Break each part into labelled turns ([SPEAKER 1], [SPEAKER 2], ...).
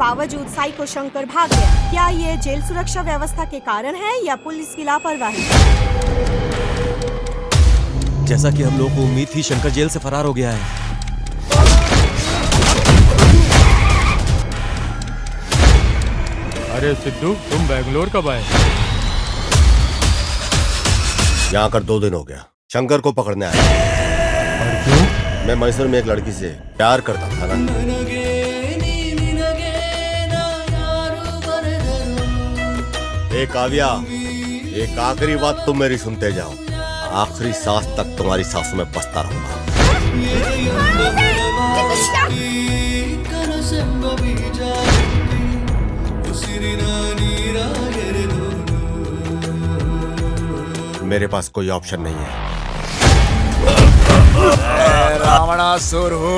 [SPEAKER 1] बावजूद साइको शंकर भाग गया। क्या ये जेल सुरक्षा व्यवस्था के कारण है या पुलिस की लापरवाही?
[SPEAKER 2] जैसा कि हम लोगों को उम्मीद थी, शंकर जेल से फरार हो गया है।
[SPEAKER 3] अरे सिद्धू, तुम बेंगलोर कब आए?
[SPEAKER 4] यहाँ आकर 2 दिन हो गया। शंकर को पकड़ने आया।
[SPEAKER 3] और क्यों?
[SPEAKER 4] मैं मैसूर में एक लड़की से प्यार करता था ना। काव्या, एक आखिरी बात तुम मेरी सुनते जाओ। आखिरी सांस तक तुम्हारी सांसों में बसता रहूंगा। मेरे पास कोई ऑप्शन नहीं है।
[SPEAKER 5] रावणासुर हो।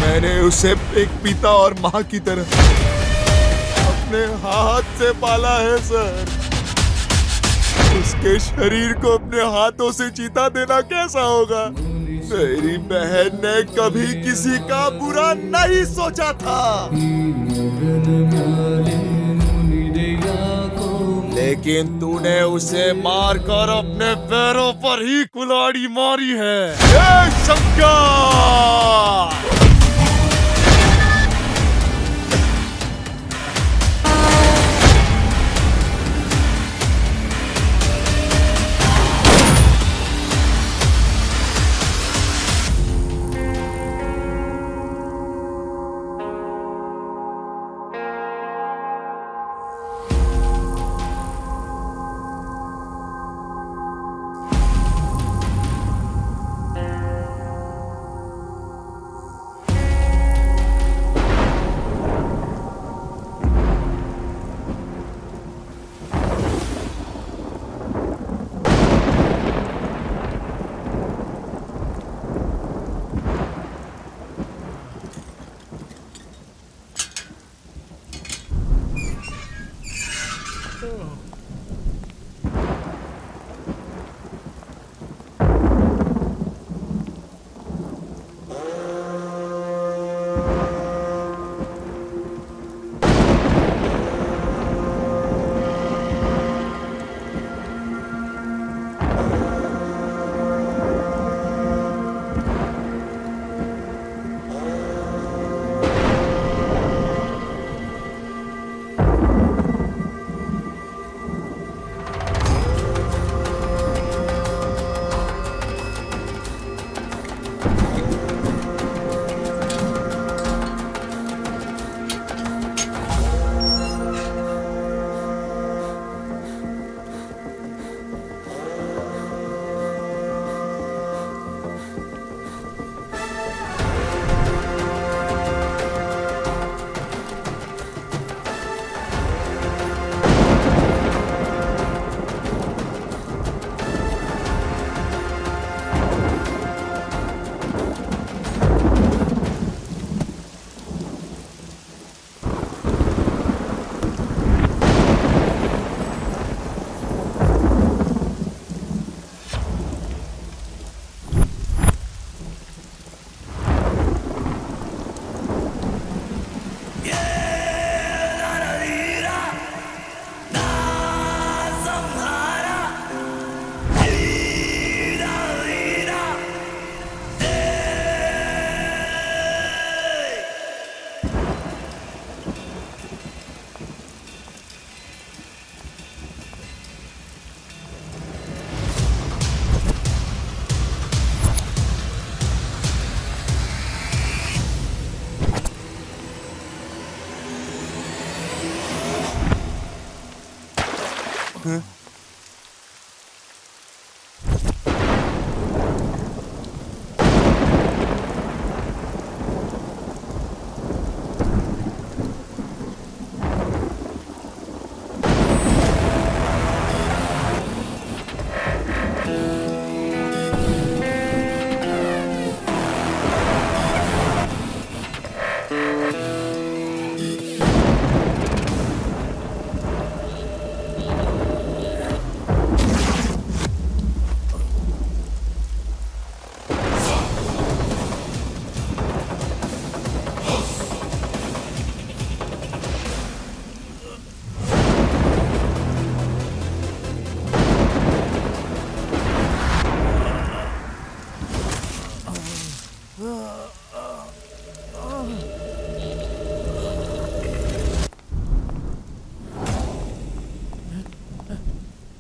[SPEAKER 5] मैंने उसे एक पिता और माँ की तरह अपने हाथ से पाला है सर। उसके शरीर को अपने हाथों से चीता देना कैसा होगा? मेरी बहन ने कभी किसी का बुरा नहीं सोचा था, लेकिन तूने उसे मारकर अपने पैरों पर ही कुल्हाड़ी मारी है। ये शंकर!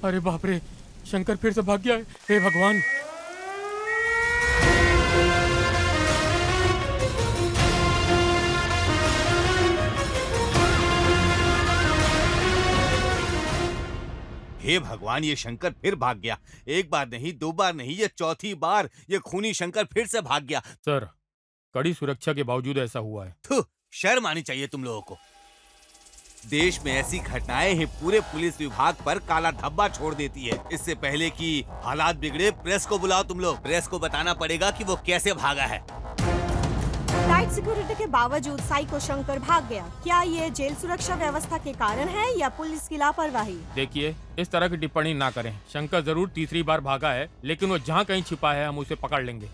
[SPEAKER 3] अरे बाप रे, शंकर फिर से भाग गया है। हे भगवान।
[SPEAKER 6] हे भगवान, ये शंकर फिर भाग गया। एक बार नहीं, दो बार नहीं, ये चौथी बार ये खूनी शंकर फिर से भाग गया।
[SPEAKER 3] सर, कड़ी सुरक्षा के बावजूद ऐसा हुआ है।
[SPEAKER 6] थू, शर्म आनी चाहिए तुम लोगों को। देश में ऐसी घटनाएं ही पूरे पुलिस विभाग पर काला धब्बा छोड़ देती है। इससे पहले कि हालात बिगड़े, प्रेस को बुलाओ तुम लोग। प्रेस को बताना पड़ेगा कि वो कैसे भागा है।
[SPEAKER 1] टाइट सिक्योरिटी के बावजूद साइको शंकर भाग गया। क्या ये जेल सुरक्षा व्यवस्था के कारण है या पुलिस की लापरवाही?
[SPEAKER 3] देखिए, इस तरह की टिप्पणी ना करें। शंकर जरूर तीसरी बार भागा है, लेकिन वो जहाँ कहीं छिपा है हम उसे पकड़ लेंगे।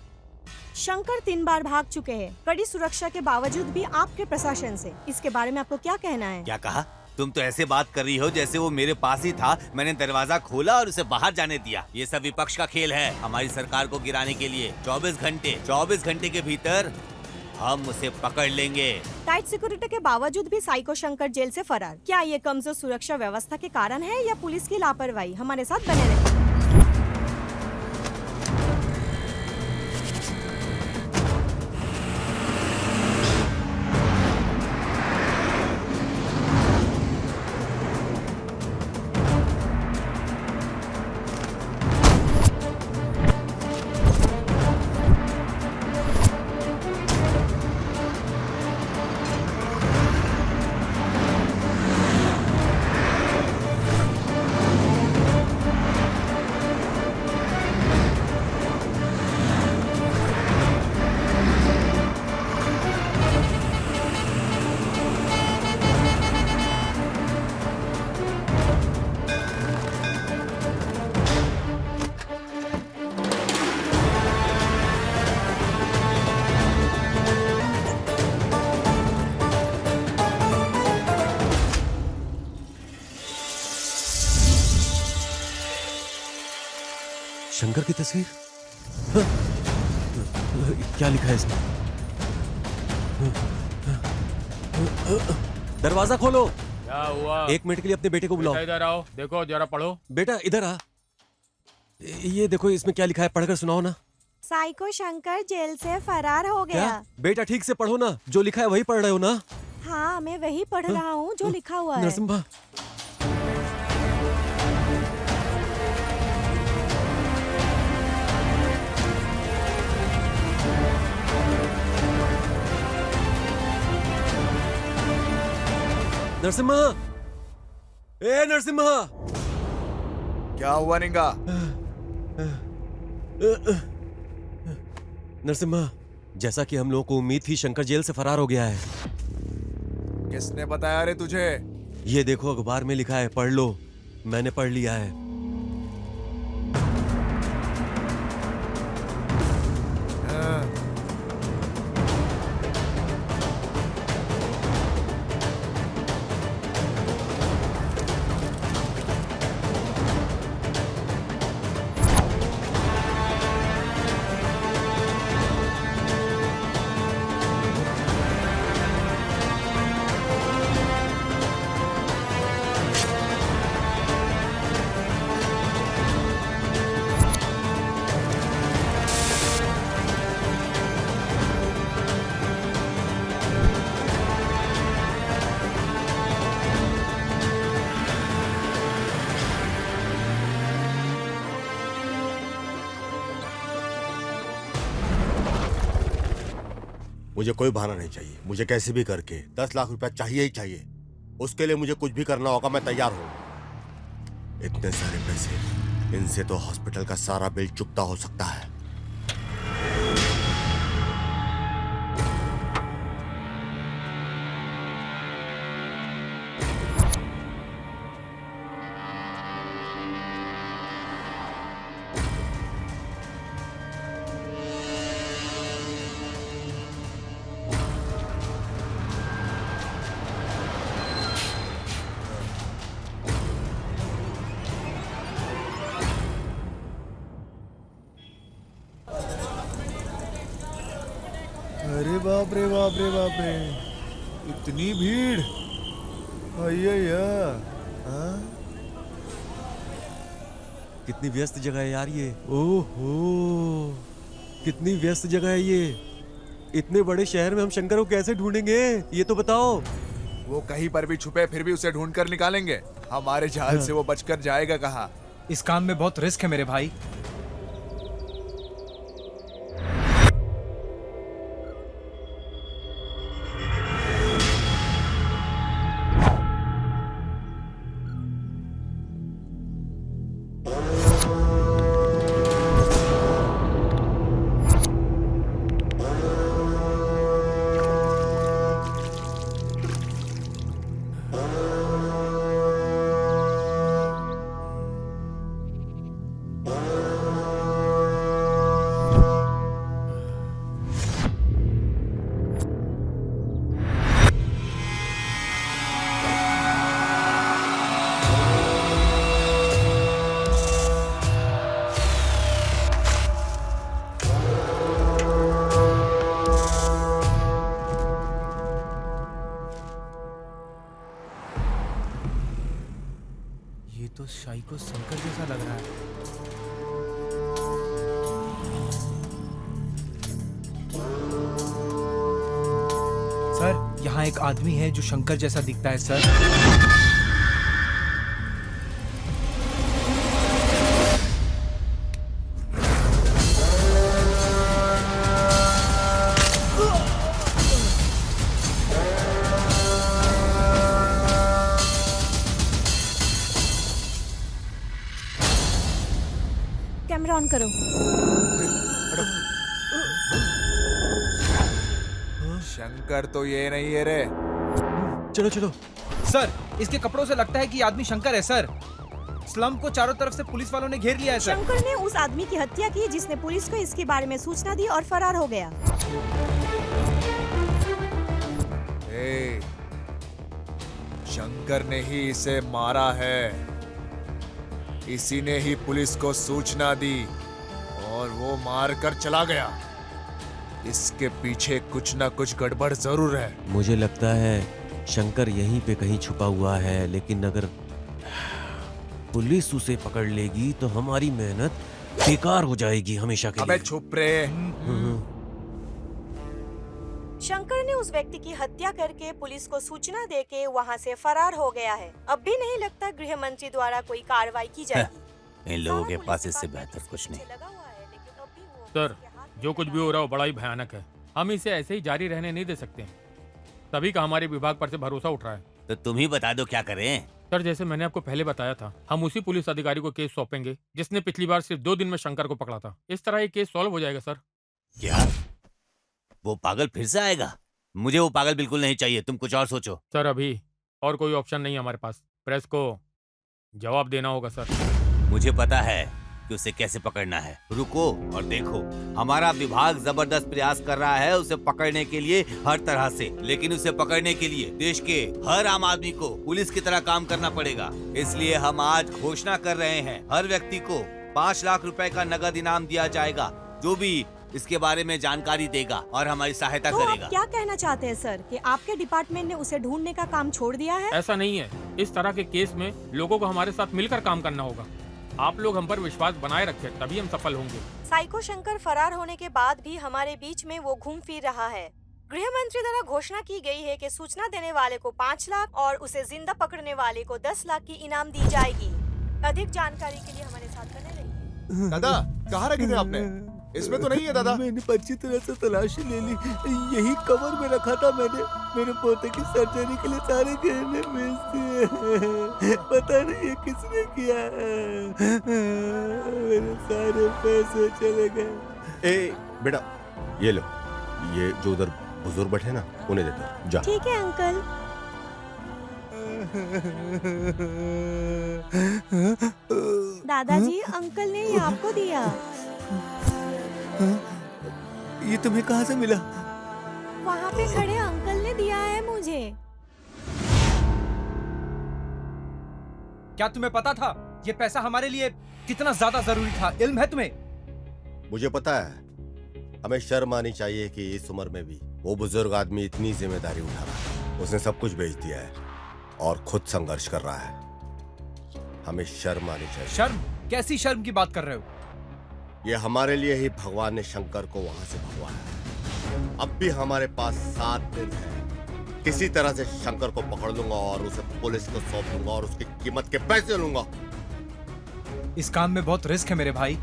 [SPEAKER 1] शंकर 3 बार भाग चुके हैं, कड़ी सुरक्षा के बावजूद भी आपके प्रशासन से। इसके बारे में आपको क्या कहना है?
[SPEAKER 6] क्या कहा? तुम तो ऐसे बात कर रही हो जैसे वो मेरे पास ही था। मैंने दरवाजा खोला और उसे बाहर जाने दिया। ये सब विपक्ष का खेल है, हमारी सरकार को गिराने के लिए। 24 घंटे के भीतर हम उसे पकड़ लेंगे।
[SPEAKER 1] टाइट सिक्योरिटी के बावजूद भी साइको शंकर जेल से फरार। क्या ये कमजोर सुरक्षा व्यवस्था के कारण है या पुलिस की लापरवाही? हमारे साथ बने रहिए।
[SPEAKER 2] शंकर की तस्वीर? हाँ? क्या लिखा है इसमें? दरवाजा खोलो।
[SPEAKER 3] क्या हुआ?
[SPEAKER 2] 1 मिनट के लिए अपने बेटे को बुलाओ।
[SPEAKER 3] इधर आओ, देखो जरा पढ़ो।
[SPEAKER 2] बेटा इधर आ। ये देखो इसमें क्या लिखा है, पढ़कर सुनाओ ना।
[SPEAKER 1] साइको शंकर जेल से फरार हो गया।
[SPEAKER 2] क्या? बेटा ठीक से पढ़ो ना, जो लिखा है वही पढ़ रहे हो ना?
[SPEAKER 1] हाँ, मैं वही पढ़ रहा हूँ जो लिखा हुआ है।
[SPEAKER 2] नरसिम्हा, नरसिम्हा, ए नरसिम्हा।
[SPEAKER 5] क्या हुआ निंगा?
[SPEAKER 2] नरसिम्हा, जैसा कि हम लोगों को उम्मीद थी, शंकर जेल से फरार हो गया है।
[SPEAKER 5] किसने बताया रे तुझे?
[SPEAKER 2] ये देखो अखबार में लिखा है, पढ़ लो। मैंने पढ़ लिया है।
[SPEAKER 4] मुझे कोई बहाना नहीं चाहिए। मुझे कैसे भी करके 10 लाख रुपया चाहिए ही चाहिए। उसके लिए मुझे कुछ भी करना होगा, मैं तैयार हूं। इतने सारे पैसे, इनसे तो हॉस्पिटल का सारा बिल चुकता हो सकता है।
[SPEAKER 5] अरे बाप रे बाप रे बाप रे, इतनी भीड़। अय्या,
[SPEAKER 2] कितनी व्यस्त जगह है यार ये। ओहो, कितनी व्यस्त जगह है ये। इतने बड़े शहर में हम शंकर को कैसे ढूंढेंगे, ये तो बताओ।
[SPEAKER 5] वो कहीं पर भी छुपे फिर भी उसे ढूंढ कर निकालेंगे। हमारे जाल से वो बचकर जाएगा कहाँ?
[SPEAKER 7] इस काम में बहुत रिस्क है मेरे भाई। ये तो साइको शंकर जैसा लग रहा है। सर, यहाँ एक आदमी है जो शंकर जैसा दिखता है सर।
[SPEAKER 1] कैमरा ऑन करो।
[SPEAKER 5] शंकर तो ये नहीं है रे।
[SPEAKER 2] चलो चलो।
[SPEAKER 7] सर, इसके कपड़ों से लगता है कि ये आदमी शंकर है सर। स्लम को चारों तरफ से पुलिस वालों ने घेर लिया है सर।
[SPEAKER 1] शंकर ने उस आदमी की हत्या की जिसने पुलिस को इसके बारे में सूचना दी और फरार हो गया।
[SPEAKER 5] ए, शंकर ने ही इसे मारा है। इसी ने ही पुलिस को सूचना दी और वो मार कर चला गया। इसके पीछे कुछ ना कुछ गड़बड़ जरूर है।
[SPEAKER 2] मुझे लगता है शंकर यहीं पे कहीं छुपा हुआ है, लेकिन अगर पुलिस उसे पकड़ लेगी तो हमारी मेहनत बेकार हो जाएगी हमेशा के
[SPEAKER 5] अबे
[SPEAKER 2] लिए।
[SPEAKER 5] चुप रे।
[SPEAKER 1] शंकर ने उस व्यक्ति की हत्या करके पुलिस को सूचना देके वहां से फरार हो गया है। अब भी नहीं लगता गृह मंत्री द्वारा कोई कार्रवाई की जाएगी।
[SPEAKER 6] इन लोगों के पास इससे बेहतर कुछ नहीं।
[SPEAKER 3] सर, जो कुछ भी हो रहा है वो बड़ा ही भयानक है। हम इसे ऐसे ही जारी रहने नहीं दे सकते। तभी का हमारे विभाग पर से भरोसा उठ रहा है।
[SPEAKER 6] तो तुम ही बता दो क्या करें।
[SPEAKER 3] सर, जैसे मैंने आपको पहले बताया था, हम उसी पुलिस अधिकारी को केस सौंपेंगे जिसने पिछली बार सिर्फ 2 दिन में शंकर को पकड़ा था। इस तरह ये केस सॉल्व हो जाएगा सर।
[SPEAKER 6] क्या वो पागल फिर से आएगा? मुझे वो पागल बिल्कुल नहीं चाहिए। तुम कुछ और सोचो।
[SPEAKER 3] सर, अभी और कोई ऑप्शन नहीं है हमारे पास। प्रेस को जवाब देना होगा सर।
[SPEAKER 6] मुझे पता है कि उसे कैसे पकड़ना है। रुको और देखो। हमारा विभाग जबरदस्त प्रयास कर रहा है उसे पकड़ने के लिए हर तरह से, लेकिन उसे पकड़ने के लिए देश के हर आम आदमी को पुलिस की तरह काम करना पड़ेगा। इसलिए हम आज घोषणा कर रहे हैं, हर व्यक्ति को 5 लाख रुपए का नगद इनाम दिया जाएगा जो भी इसके बारे में जानकारी देगा और हमारी सहायता
[SPEAKER 1] तो
[SPEAKER 6] करेगा।
[SPEAKER 1] आप क्या कहना चाहते हैं सर कि आपके डिपार्टमेंट ने उसे ढूंढने का काम छोड़ दिया है?
[SPEAKER 3] ऐसा नहीं है। इस तरह के केस में लोगों को हमारे साथ मिलकर काम करना होगा। आप लोग हम पर विश्वास बनाए रखें, तभी हम सफल होंगे।
[SPEAKER 1] साइको शंकर फरार होने के बाद भी हमारे बीच में वो घूम फिर रहा है। गृह मंत्री द्वारा घोषणा की गई है कि सूचना देने वाले को 5 लाख और उसे जिंदा पकड़ने वाले को 10 लाख की इनाम दी जाएगी। अधिक जानकारी के लिए हमारे साथ बने रहिए।
[SPEAKER 5] दादा, कहाँ रखे थे आपने? इसमें तो नहीं है दादा।
[SPEAKER 8] मैंने अच्छी तरह से तलाशी ले ली। यही कवर में रखा था मैंने। मेरे पोते की सर्जरी के लिए सारे गहने बेच दिए। पता नहीं ये किसने किया। मेरे सारे पैसे चले गए।
[SPEAKER 4] ए बेटा, ये लो। ये जो उधर बुजुर्ग बैठे ना, उन्हें दे दो। जा।
[SPEAKER 1] ठीक है अंकल। दादाजी, अंकल ने ये आपको दिया।
[SPEAKER 8] ये तुम्हें कहाँ से मिला?
[SPEAKER 1] वहाँ पे खड़े अंकल ने दिया है मुझे।
[SPEAKER 7] क्या तुम्हें पता था ये पैसा हमारे लिए कितना ज्यादा जरूरी था? इल्म है तुम्हें?
[SPEAKER 4] मुझे पता है। हमें शर्म आनी चाहिए कि इस उम्र में भी वो बुजुर्ग आदमी इतनी जिम्मेदारी उठा रहा है। उसने सब कुछ बेच दिया है और खुद संघर्ष कर रहा है। हमें शर्म आनी चाहिए।
[SPEAKER 7] शर्म? कैसी शर्म की बात कर रहे हो?
[SPEAKER 4] ये हमारे लिए ही भगवान ने शंकर को वहां से भगवाया है। अब भी हमारे पास 7 दिन है। किसी तरह से शंकर को पकड़ लूंगा और उसे पुलिस को सौंप दूंगा और उसकी कीमत के पैसे लूंगा।
[SPEAKER 7] इस काम में बहुत रिस्क है मेरे भाई।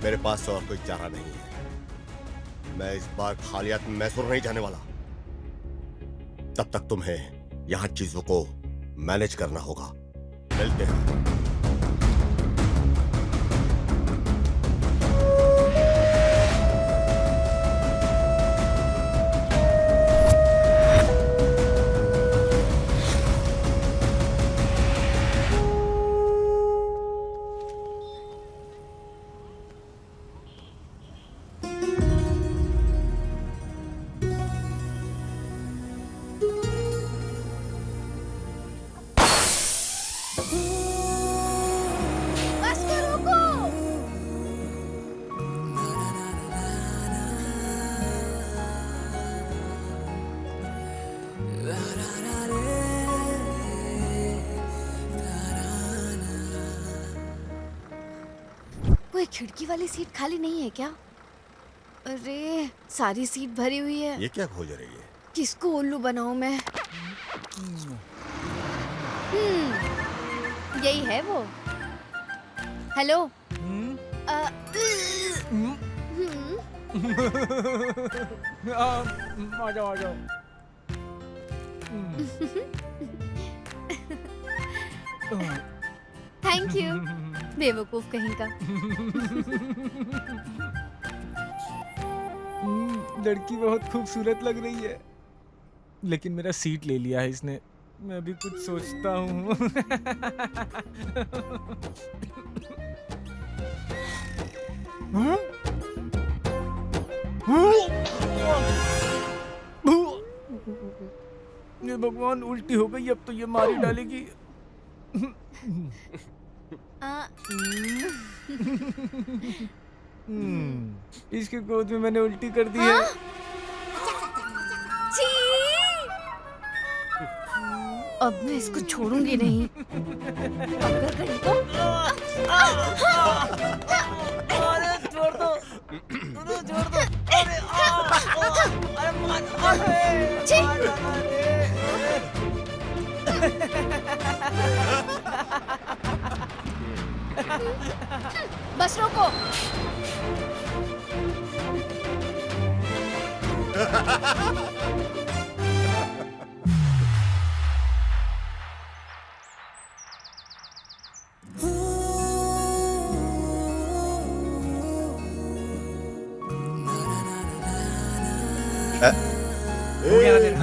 [SPEAKER 4] मेरे पास और कोई चारा नहीं है। मैं इस बार खाली हाथ मैसूर नहीं जाने वाला। तब तक तुम्हें यहां चीजों को मैनेज करना होगा। मिलते हैं।
[SPEAKER 9] कोई खिड़की वाली सीट खाली नहीं है क्या? अरे सारी सीट भरी हुई है।
[SPEAKER 4] ये क्या खोज रही है?
[SPEAKER 9] किसको उल्लू बनाऊं मैं? यही है वो। हेलो।
[SPEAKER 7] आ जाओ आ जाओ।
[SPEAKER 9] Thank you. बेवकूफ कहीं का।
[SPEAKER 7] लड़की बहुत खूबसूरत लग रही है, लेकिन मेरा सीट ले लिया है इसने। मैं भी कुछ सोचता हूँ। ये भगवान, उल्टी हो गई, अब तो ये मार ही डालेगी। इसके गोद में मैंने उल्टी कर दी है।
[SPEAKER 9] छी! अब मैं इसको छोड़ूंगी नहीं। अगर कहीं तो
[SPEAKER 10] अरे छोड़ दो, छोड़ दो। अरे
[SPEAKER 9] छी! बस रोको।
[SPEAKER 7] हो गया ना तेरा?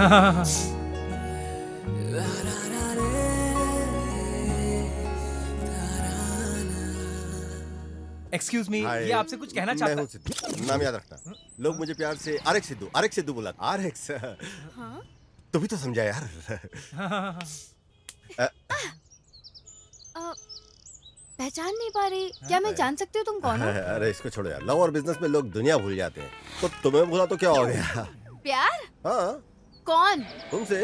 [SPEAKER 7] एक्सक्यूज मी,
[SPEAKER 4] हाय,
[SPEAKER 7] ये आपसे कुछ कहना
[SPEAKER 4] मैं
[SPEAKER 7] चाहता
[SPEAKER 4] हूँ सिद्धू। नाम याद रखना। लोग मुझे प्यार से आरएक्स सिद्धू बुलाते। आरएक्स। तू भी तो समझा यार।
[SPEAKER 9] पहचान नहीं पा रही। क्या मैं जान सकती हूँ तुम कौन हो?
[SPEAKER 4] अरे इसको छोड़ो यार। लव और बिजनेस में लोग दुनिया भूल जाते हैं, तो तुम्हें भूला तो क्या हो गया?
[SPEAKER 9] प्यार?
[SPEAKER 4] हाँ,
[SPEAKER 9] कौन?
[SPEAKER 4] तुमसे।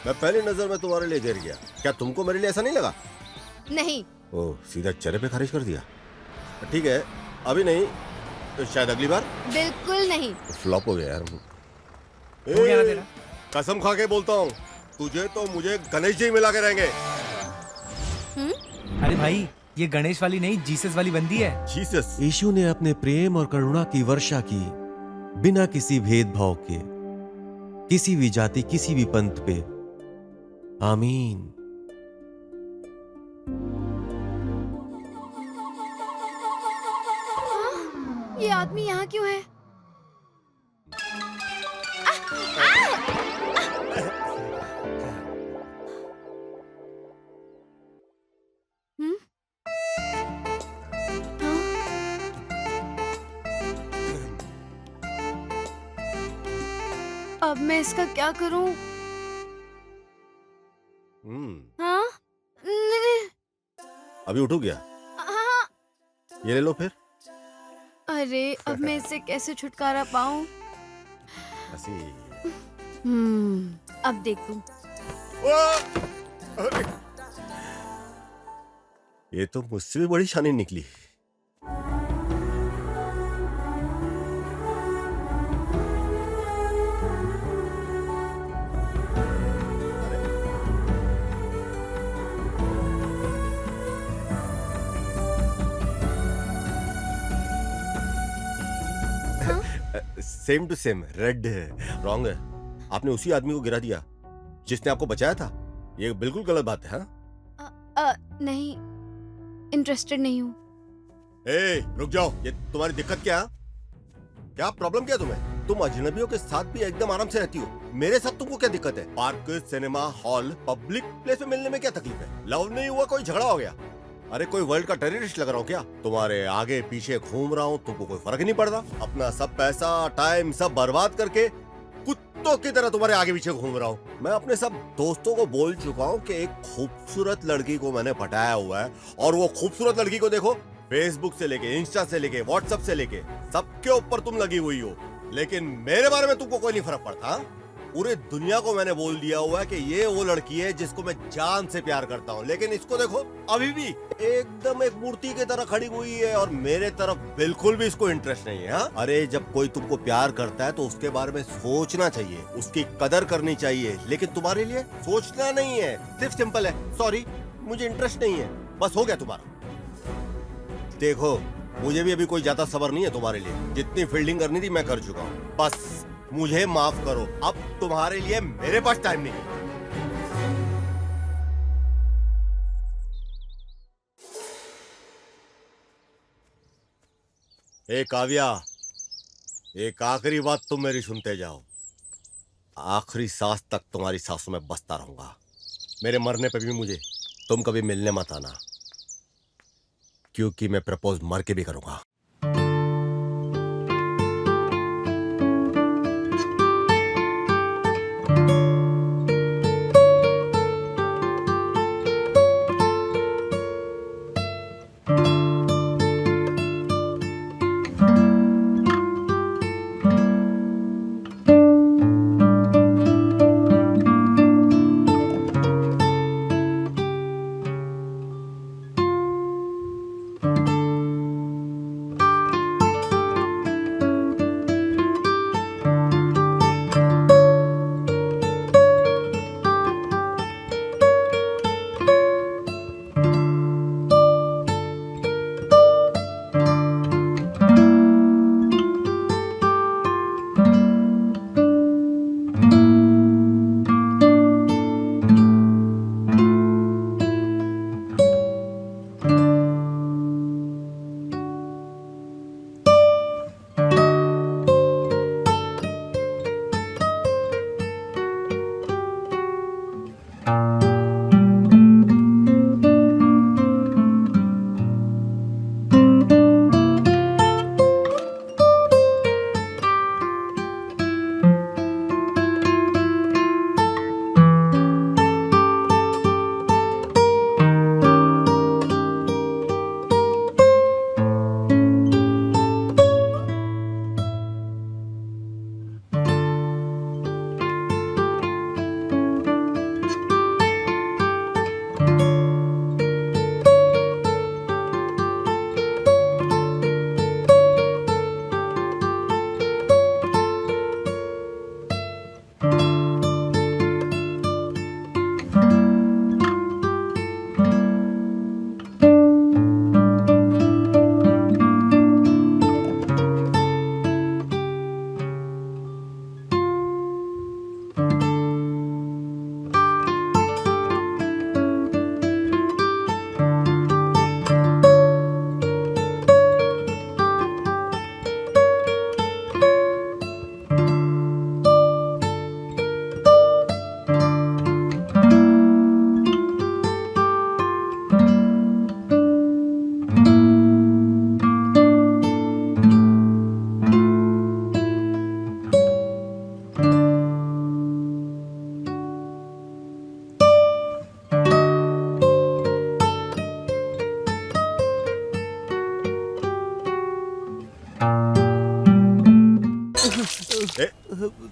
[SPEAKER 4] मैं पहली नजर में तुम्हारे लिए गिर गया। क्या तुमको मेरे लिए ऐसा नहीं लगा?
[SPEAKER 9] नहीं।
[SPEAKER 4] ओह, सीधा चेहरे पे खारिज कर दिया। ठीक है, अभी नहीं तो शायद अगली बार।
[SPEAKER 9] बिल्कुल नहीं।
[SPEAKER 4] फ्लॉप हो गया यार।
[SPEAKER 7] हो गया ना तेरा?
[SPEAKER 4] कसम खा के बोलता हूँ, तुझे तो मुझे गणेश जी मिला के रहेंगे।
[SPEAKER 7] अरे भाई, ये गणेश वाली नहीं, जीसस वाली बंदी है।
[SPEAKER 4] जीसस।
[SPEAKER 2] यीशु ने अपने प्रेम और करुणा की वर्षा की बिना किसी भेदभाव के, किसी भी जाति, किसी भी पंथ पे। आमीन।
[SPEAKER 9] ये आदमी यहाँ क्यों है? अब मैं इसका क्या करूं? हाँ?
[SPEAKER 4] अभी उठो गया।
[SPEAKER 9] हाँ।
[SPEAKER 4] ये ले लो फिर।
[SPEAKER 9] अरे अब मैं इससे कैसे छुटकारा पाऊं?
[SPEAKER 4] ऐसी।
[SPEAKER 9] अब देखूं।
[SPEAKER 4] ये तो मुझसे भी बड़ी शानी निकली। सेम टू सेम, रेड है, रॉन्ग है। आपने उसी आदमी को गिरा दिया जिसने आपको बचाया था। ये बिल्कुल गलत बात है। हाँ,
[SPEAKER 9] नहीं, इंटरेस्टेड नहीं हूँ।
[SPEAKER 4] ए, रुक जाओ। ये तुम्हारी दिक्कत क्या है? क्या प्रॉब्लम क्या है तुम्हें? तुम अजनबियों के साथ भी एकदम आराम से रहती हो, मेरे साथ तुमको क्या दिक्कत है? Park, cinema hall, public place में मिलने में क्या तकलीफ है? लव नहीं हुआ, कोई झगड़ा हो गया? अरे कोई वर्ल्ड का टेररिस्ट लग रहा हूँ क्या? तुम्हारे आगे पीछे घूम रहा हूँ, तुमको कोई फर्क नहीं पड़ता? अपना सब पैसा टाइम सब बर्बाद करके कुत्तों की तरह तुम्हारे आगे पीछे घूम रहा हूँ। मैं अपने सब दोस्तों को बोल चुका हूँ कि एक खूबसूरत लड़की को मैंने पटाया हुआ है, और वो खूबसूरत लड़की को देखो, फेसबुक से लेके, इंस्टा से लेके, व्हाट्सएप से लेके सबके ऊपर तुम लगी हुई हो, लेकिन मेरे बारे में तुमको कोई नहीं फर्क पड़ता। पूरे दुनिया को मैंने बोल दिया हुआ है कि ये वो लड़की है जिसको मैं जान से प्यार करता हूँ, लेकिन इसको देखो, अभी भी एकदम एक मूर्ति की तरह खड़ी हुई है और मेरे तरफ बिल्कुल भी इसको इंटरेस्ट नहीं है। हाँ? अरे जब कोई तुमको प्यार करता है तो उसके बारे में सोचना चाहिए, उसकी कदर करनी चाहिए, लेकिन तुम्हारे लिए सोचना नहीं है, सिर्फ सिंपल है, सॉरी मुझे इंटरेस्ट नहीं है, बस हो गया तुम्हारा। देखो मुझे भी अभी कोई ज्यादा सब्र नहीं है तुम्हारे लिए, जितनी फील्डिंग करनी थी मैं कर चुका हूँ, बस मुझे माफ करो, अब तुम्हारे लिए मेरे पास टाइम नहीं है। ए काव्या, एक आखिरी बात तुम मेरी सुनते जाओ, आखिरी सांस तक तुम्हारी सांसों में बसता रहूंगा। मेरे मरने पे भी मुझे तुम कभी मिलने मत आना, क्योंकि मैं प्रपोज मर के भी करूंगा।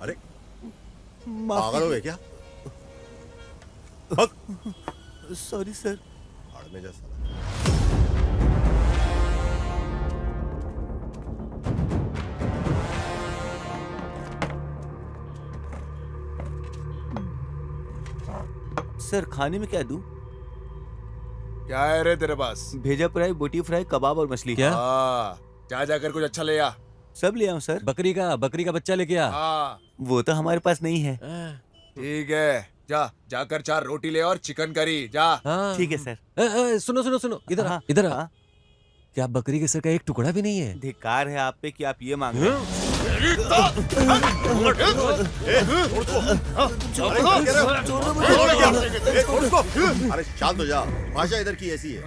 [SPEAKER 4] अरे पागल हो गए क्या?
[SPEAKER 8] Sorry sir.
[SPEAKER 4] भाड़ में जा साला।
[SPEAKER 6] सर खाने में क्या दूं?
[SPEAKER 5] क्या है रे तेरे पास?
[SPEAKER 6] भेजा फ्राई, बोटी फ्राई, कबाब और मछली।
[SPEAKER 2] क्या?
[SPEAKER 5] हाँ, जा जाकर कुछ अच्छा ले आ।
[SPEAKER 6] सब ले आऊं सर?
[SPEAKER 2] बकरी का बच्चा लेके आ।
[SPEAKER 5] हाँ
[SPEAKER 6] वो तो हमारे पास नहीं है।
[SPEAKER 5] ठीक है, जा जाकर 4 रोटी ले और चिकन करी जा।
[SPEAKER 2] हाँ।
[SPEAKER 6] ठीक है सर।
[SPEAKER 2] सुनो इधर आ,
[SPEAKER 6] हाँ,
[SPEAKER 2] इधर आ।
[SPEAKER 6] हाँ।
[SPEAKER 2] क्या बकरी के सर का एक टुकड़ा भी नहीं है?
[SPEAKER 6] धिक्कार है आप पे कि आप ये मांग रहे हैं।
[SPEAKER 4] अरे शांत हो जा, भाषा इधर की ऐसी है,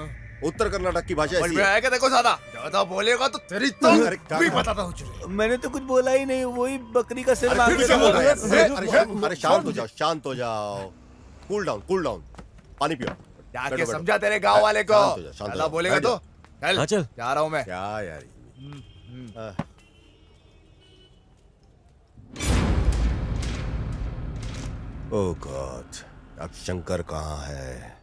[SPEAKER 4] उत्तर कर्नाटक की भाषा ऐसी है।
[SPEAKER 5] आएगा देखो ज्यादा बोलेगा तो तेरी तो
[SPEAKER 4] अरे क्या-
[SPEAKER 5] भी बताता हूँ चुरे।
[SPEAKER 6] मैंने तो कुछ बोला ही नहीं, वही बकरी का सिर
[SPEAKER 4] अरे
[SPEAKER 6] मांग
[SPEAKER 4] फिर
[SPEAKER 6] रहे
[SPEAKER 4] से
[SPEAKER 6] थे।
[SPEAKER 4] बोल रहा है। अरे शांत हो जाओ, शांत हो जाओ। कूल डाउन, पानी पियो।
[SPEAKER 5] जाके
[SPEAKER 4] बैठो,
[SPEAKER 5] समझा तेरे गांव वाले को।
[SPEAKER 4] शांत हो जा, शांत हो
[SPEAKER 5] ज्यादा
[SPEAKER 4] जा।
[SPEAKER 5] बोलेगा
[SPEAKER 4] बैठ
[SPEAKER 5] तो
[SPEAKER 4] जा।
[SPEAKER 2] हाँ, चल।
[SPEAKER 5] जा रहा हूँ मैं।
[SPEAKER 4] क्या यार ओह गॉड, अब शंकर कहाँ है?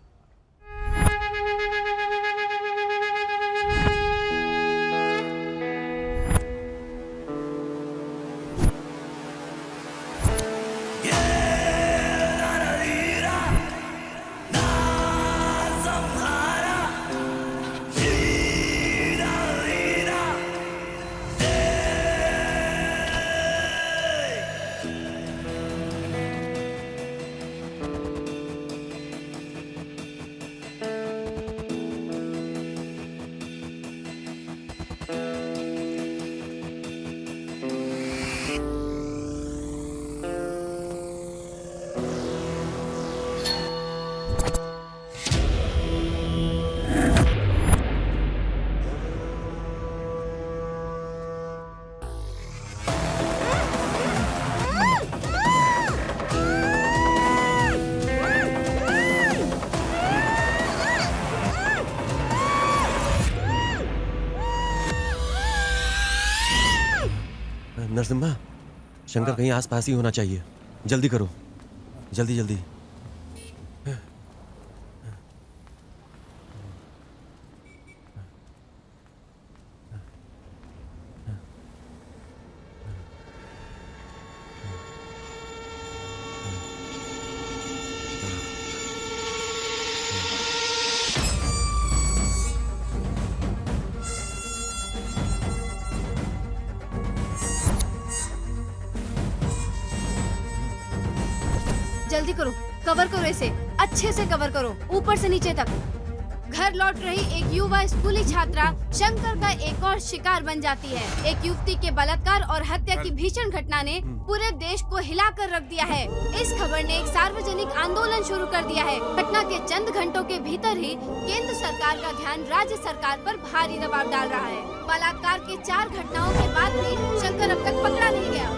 [SPEAKER 2] नरसिम्हा, शंकर कहीं आसपास ही होना चाहिए। जल्दी करो, जल्दी।
[SPEAKER 9] जल्दी करो, कवर करो इसे, अच्छे से कवर करो, ऊपर से नीचे तक। घर लौट रही एक युवा स्कूली छात्रा शंकर का एक और शिकार बन जाती है। एक युवती के बलात्कार और हत्या की भीषण घटना ने पूरे देश को हिलाकर रख दिया है। इस खबर ने एक सार्वजनिक आंदोलन शुरू कर दिया है। घटना के चंद घंटों के भीतर ही केंद्र सरकार का ध्यान राज्य सरकार पर भारी दबाव डाल रहा है। बलात्कार के 4 घटनाओं के बाद भी शंकर अब तक पकड़ा नहीं गया।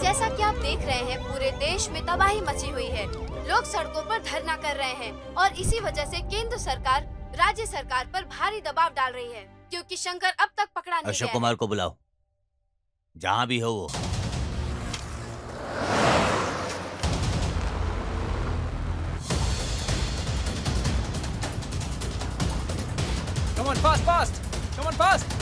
[SPEAKER 9] जैसा कि आप देख रहे हैं, पूरे देश में तबाही मची हुई है। लोग सड़कों पर धरना कर रहे हैं और इसी वजह से केंद्र सरकार राज्य सरकार पर भारी दबाव डाल रही है, क्योंकि शंकर अब तक पकड़ा नहीं
[SPEAKER 6] अशोक
[SPEAKER 9] गया।
[SPEAKER 6] कुमार को बुलाओ, जहां भी हो वो।
[SPEAKER 7] Come on, fast! Come on, fast!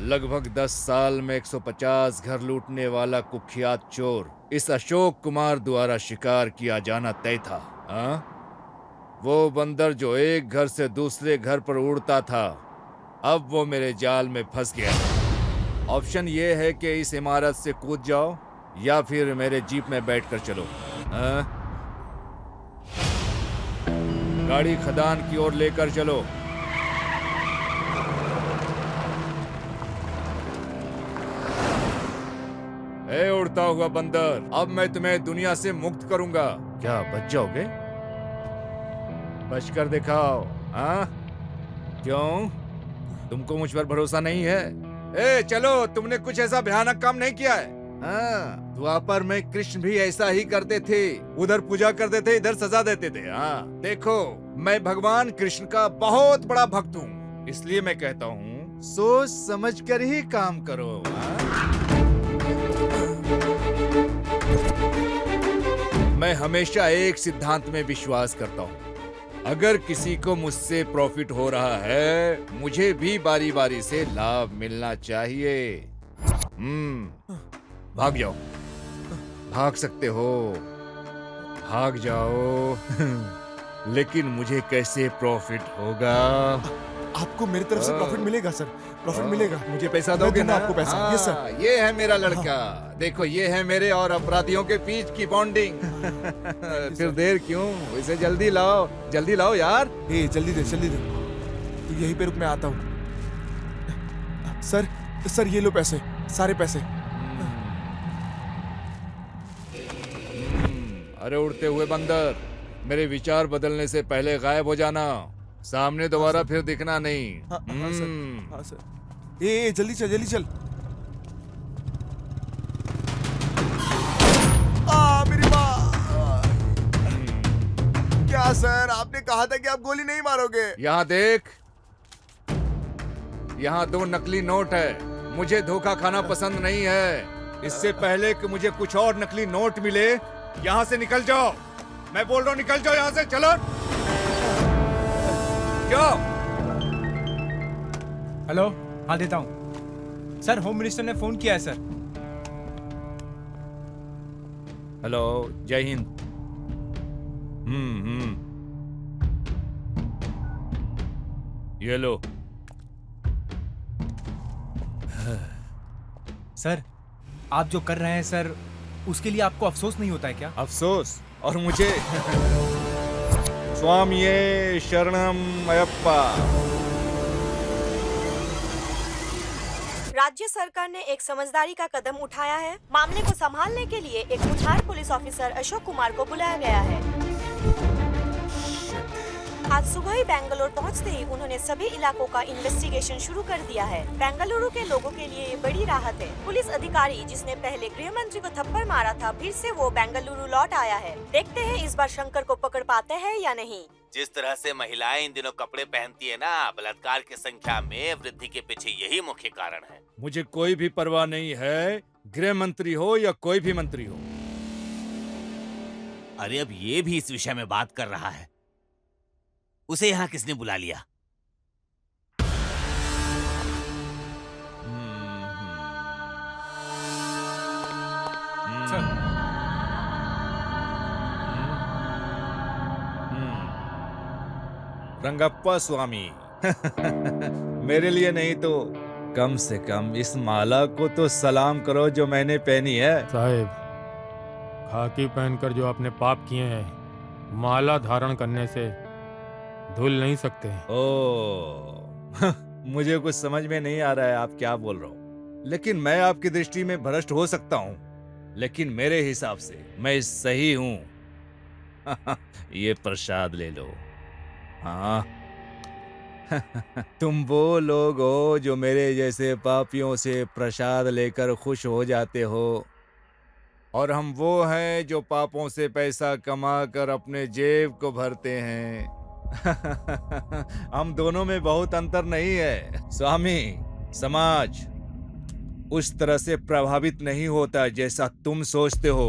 [SPEAKER 5] लगभग 10 साल में 150 घर लूटने वाला कुख्यात चोर इस अशोक कुमार द्वारा शिकार किया जाना तय था। हाँ? वो बंदर जो एक घर से दूसरे घर पर उड़ता था, अब वो मेरे जाल में फंस गया। ऑप्शन ये है कि इस इमारत से कूद जाओ या फिर मेरे जीप में बैठकर चलो। हाँ? गाड़ी खदान की ओर लेकर चलो। ए उड़ता हुआ बंदर, अब मैं तुम्हें दुनिया से मुक्त करूंगा। क्या बच जाओगे? बच कर दिखाओ। हाँ? क्यों? तुमको मुझ पर भरोसा नहीं है? ए चलो, तुमने कुछ ऐसा भयानक काम नहीं किया है। हाँ, द्वापर में कृष्ण भी ऐसा ही करते थे। उधर पूजा करते थे, इधर सजा देते थे। हाँ, देखो, मैं भगवान कृष्ण का बहुत बड़ा भक्त हूँ, इसलिए मैं कहता हूँ सोच समझ कर ही काम करो। हाँ? मैं हमेशा एक सिद्धांत में विश्वास करता हूँ, अगर किसी को मुझसे प्रॉफिट हो रहा है, मुझे भी बारी बारी से लाभ मिलना चाहिए। भाग जाओ, भाग सकते हो, भाग जाओ। लेकिन मुझे कैसे प्रॉफिट होगा?
[SPEAKER 11] आपको मेरी तरफ से प्रॉफिट मिलेगा सर, प्रॉफिट मिलेगा।
[SPEAKER 5] मुझे पैसा दोगे ना?
[SPEAKER 11] आपको पैसा।
[SPEAKER 5] हाँ,
[SPEAKER 11] यस सर।
[SPEAKER 5] ये है मेरा लड़का। देखो, ये है मेरे और अपराधियों के बीच की बॉन्डिंग। फिर देर क्यों? इसे जल्दी लाओ, जल्दी लाओ यार।
[SPEAKER 11] ए जल्दी दे, जल्दी दे। तो यहीं पे रुक, मैं आता हूँ। सर ये लो पैसे, सारे पैसे।
[SPEAKER 5] अरे उड़ते हुए बंदर, मेरे विचार बदलने से पहले गायब हो जाना। सामने दोबारा फिर दिखना नहीं।
[SPEAKER 11] हाँ सर। ए जल्दी चल, जल्दी चल। मेरी माँ। क्या सर, आपने कहा था कि आप गोली नहीं मारोगे।
[SPEAKER 5] यहाँ देख, यहाँ 2 नकली नोट है। मुझे धोखा खाना पसंद नहीं है। इससे पहले कि मुझे कुछ और नकली नोट मिले, यहाँ से निकल जाओ। मैं बोल रहा हूँ, निकल जाओ यहाँ से। चलो। क्यों?
[SPEAKER 7] हेलो, हाँ देता हूँ सर। होम मिनिस्टर ने फोन किया है सर।
[SPEAKER 5] हेलो, जय हिंद। ये लो।
[SPEAKER 7] सर, आप जो कर रहे हैं सर, उसके लिए आपको अफसोस नहीं होता है क्या?
[SPEAKER 5] अफसोस? और मुझे? स्वामिये शरणम अयप्पा।
[SPEAKER 1] राज्य सरकार ने एक समझदारी का कदम उठाया है। मामले को संभालने के लिए एक मुठार पुलिस ऑफिसर अशोक कुमार को बुलाया गया है। आज सुबह ही बेंगलुरु पहुंचते ही उन्होंने सभी इलाकों का इन्वेस्टिगेशन शुरू कर दिया है। बेंगलुरु के लोगों के लिए ये बड़ी राहत है। पुलिस अधिकारी जिसने पहले गृह मंत्री को थप्पड़ मारा था, फिर से वो बेंगलुरु लौट आया है। देखते हैं इस बार शंकर को पकड़ पाते हैं या नहीं।
[SPEAKER 6] जिस तरह से महिलाएं इन दिनों कपड़े पहनती है ना, बलात्कार की संख्या में वृद्धि के पीछे यही मुख्य कारण है।
[SPEAKER 5] मुझे कोई भी परवाह नहीं है, गृह मंत्री हो या कोई भी मंत्री हो।
[SPEAKER 6] अरे अब ये भी इस विषय में बात कर रहा है। उसे यहाँ किसने बुला लिया?
[SPEAKER 5] रंगप्पा स्वामी। मेरे लिए नहीं तो कम से कम इस माला को तो सलाम करो जो मैंने पहनी है।
[SPEAKER 3] साहेब, खाकी पहनकर जो आपने पाप किए हैं, माला धारण करने से धुल नहीं सकते।
[SPEAKER 5] ओ, मुझे कुछ समझ में नहीं आ रहा है आप क्या बोल रहे हो। लेकिन मैं आपकी दृष्टि में भ्रष्ट हो सकता हूँ, लेकिन मेरे हिसाब से मैं सही हूँ। ये प्रसाद ले लो। हाँ। तुम वो लोग हो जो मेरे जैसे पापियों से प्रसाद लेकर खुश हो जाते हो, और हम वो हैं जो पापों से पैसा कमा कर अपने जेब को भरते हैं। हम दोनों में बहुत अंतर नहीं है स्वामी। समाज उस तरह से प्रभावित नहीं होता जैसा तुम सोचते हो।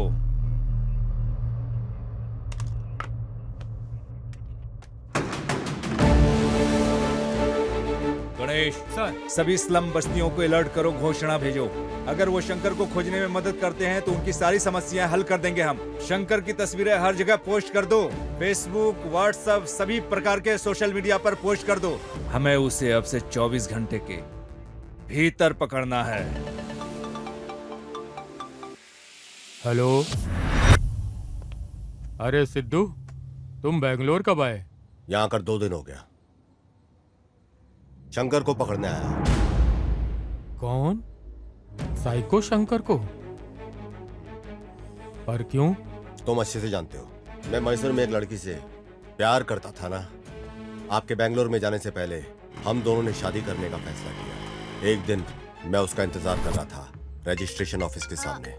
[SPEAKER 12] महेश
[SPEAKER 7] सर।
[SPEAKER 12] सभी स्लम बस्तियों को अलर्ट करो, घोषणा भेजो। अगर वो शंकर को खोजने में मदद करते हैं तो उनकी सारी समस्याएं हल कर देंगे हम। शंकर की तस्वीरें हर जगह पोस्ट कर दो, फेसबुक, व्हाट्सएप, सभी प्रकार के सोशल मीडिया पर पोस्ट कर दो। हमें उसे अब से 24 घंटे के भीतर पकड़ना है।
[SPEAKER 3] हेलो। अरे सिद्धू, तुम बेंगलोर कब आए?
[SPEAKER 4] यहाँ आकर 2 दिन हो गया। शंकर को पकड़ने आया।
[SPEAKER 3] कौन? साइको शंकर को? पर क्यों?
[SPEAKER 4] तुम अच्छे से जानते हो, मैं मैसूर में एक लड़की से प्यार करता था ना। आपके बेंगलोर में जाने से पहले हम दोनों ने शादी करने का फैसला किया। एक दिन मैं उसका इंतजार कर रहा था रजिस्ट्रेशन ऑफिस के सामने।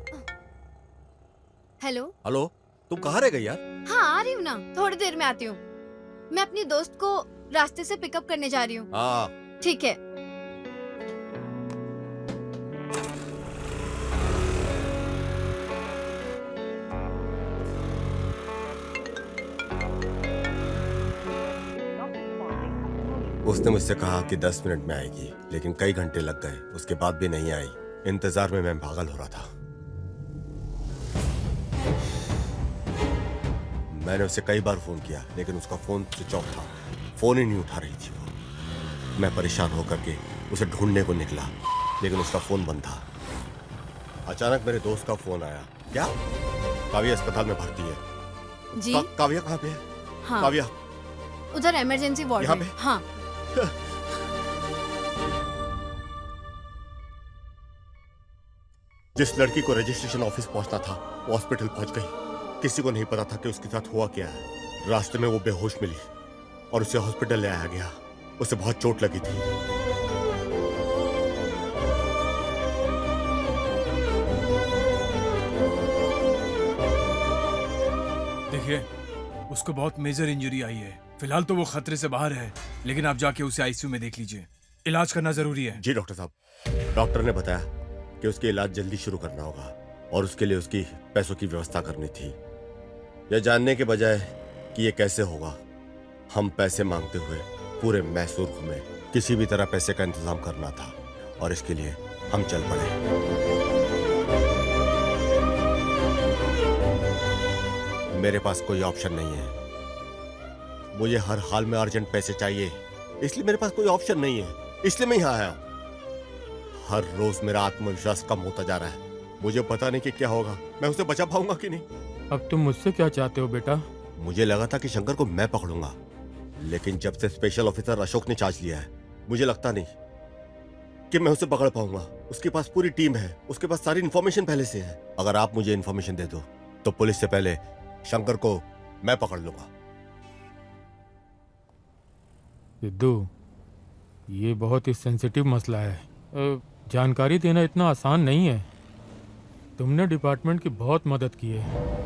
[SPEAKER 9] हेलो।
[SPEAKER 4] हेलो, तुम कहाँ रह गई यार?
[SPEAKER 9] हाँ, आ रही हूँ ना, थोड़ी देर में आती हूँ। मैं अपनी दोस्त को रास्ते से पिकअप करने जा रही हूँ।
[SPEAKER 4] हाँ
[SPEAKER 9] ठीक है।
[SPEAKER 4] उसने मुझसे कहा कि 10 मिनट में आएगी, लेकिन कई घंटे लग गए, उसके बाद भी नहीं आई। इंतजार में मैं पागल हो रहा था। मैंने उसे कई बार फोन किया, लेकिन उसका फोन स्विच ऑफ था। फोन ही नहीं उठा रही थी वो। मैं परेशान होकर के उसे ढूंढने को निकला, लेकिन उसका फोन बंद था। अचानक मेरे दोस्त का फोन आया। क्या? काव्या अस्पताल में भर्ती है।
[SPEAKER 9] जी।
[SPEAKER 4] काव्या कहाँ पे है?
[SPEAKER 9] हाँ।
[SPEAKER 4] काव्या
[SPEAKER 9] उधर इमरजेंसी वार्ड
[SPEAKER 4] यहाँ
[SPEAKER 9] में।
[SPEAKER 4] पे?
[SPEAKER 9] हाँ।
[SPEAKER 4] जिस लड़की को रजिस्ट्रेशन ऑफिस पहुंचना था वो हॉस्पिटल पहुंच गई। किसी को नहीं पता था कि उसके साथ हुआ क्या है। रास्ते में वो बेहोश मिली और उसे हॉस्पिटल ले आया गया। उसे बहुत चोट लगी थी।
[SPEAKER 7] देखिए, उसको बहुत मेजर इंजरी आई है। फिलहाल तो वो खतरे से बाहर है, लेकिन आप जाके उसे आईसीयू में देख लीजिए। इलाज करना जरूरी है।
[SPEAKER 4] जी डॉक्टर साहब। डॉक्टर ने बताया कि उसके इलाज जल्दी शुरू करना होगा और उसके लिए उसकी पैसों की व्यवस्था करनी थी। यह जानने के बजाय कि ये कैसे होगा, हम पैसे मांगते हुए पूरे मैसूर घूमे। किसी भी तरह पैसे का इंतजाम करना था और इसके लिए हम चल पड़े। मेरे पास कोई ऑप्शन नहीं है। मुझे हर हाल में अर्जेंट पैसे चाहिए, इसलिए मेरे पास कोई ऑप्शन नहीं है। इसलिए मैं यहाँ आया। हर रोज मेरा आत्मविश्वास कम होता जा रहा है। मुझे पता नहीं कि क्या होगा, मैं उसे बचा पाऊंगा कि नहीं।
[SPEAKER 3] अब तुम मुझसे क्या चाहते हो बेटा?
[SPEAKER 4] मुझे लगा था कि शंकर को मैं पकड़ूंगा, लेकिन जब से स्पेशल ऑफिसर अशोक ने चार्ज लिया है, मुझे लगता नहीं कि मैं उसे पकड़ पाऊंगा। उसके पास पूरी टीम है, उसके पास सारी इंफॉर्मेशन पहले से है। अगर आप मुझे इंफॉर्मेशन दे दो तो पुलिस से पहले शंकर को मैं पकड़ लूंगा।
[SPEAKER 3] सिद्धू, ये बहुत ही सेंसिटिव मसला है। जानकारी देना इतना आसान नहीं है। तुमने डिपार्टमेंट की बहुत मदद की है।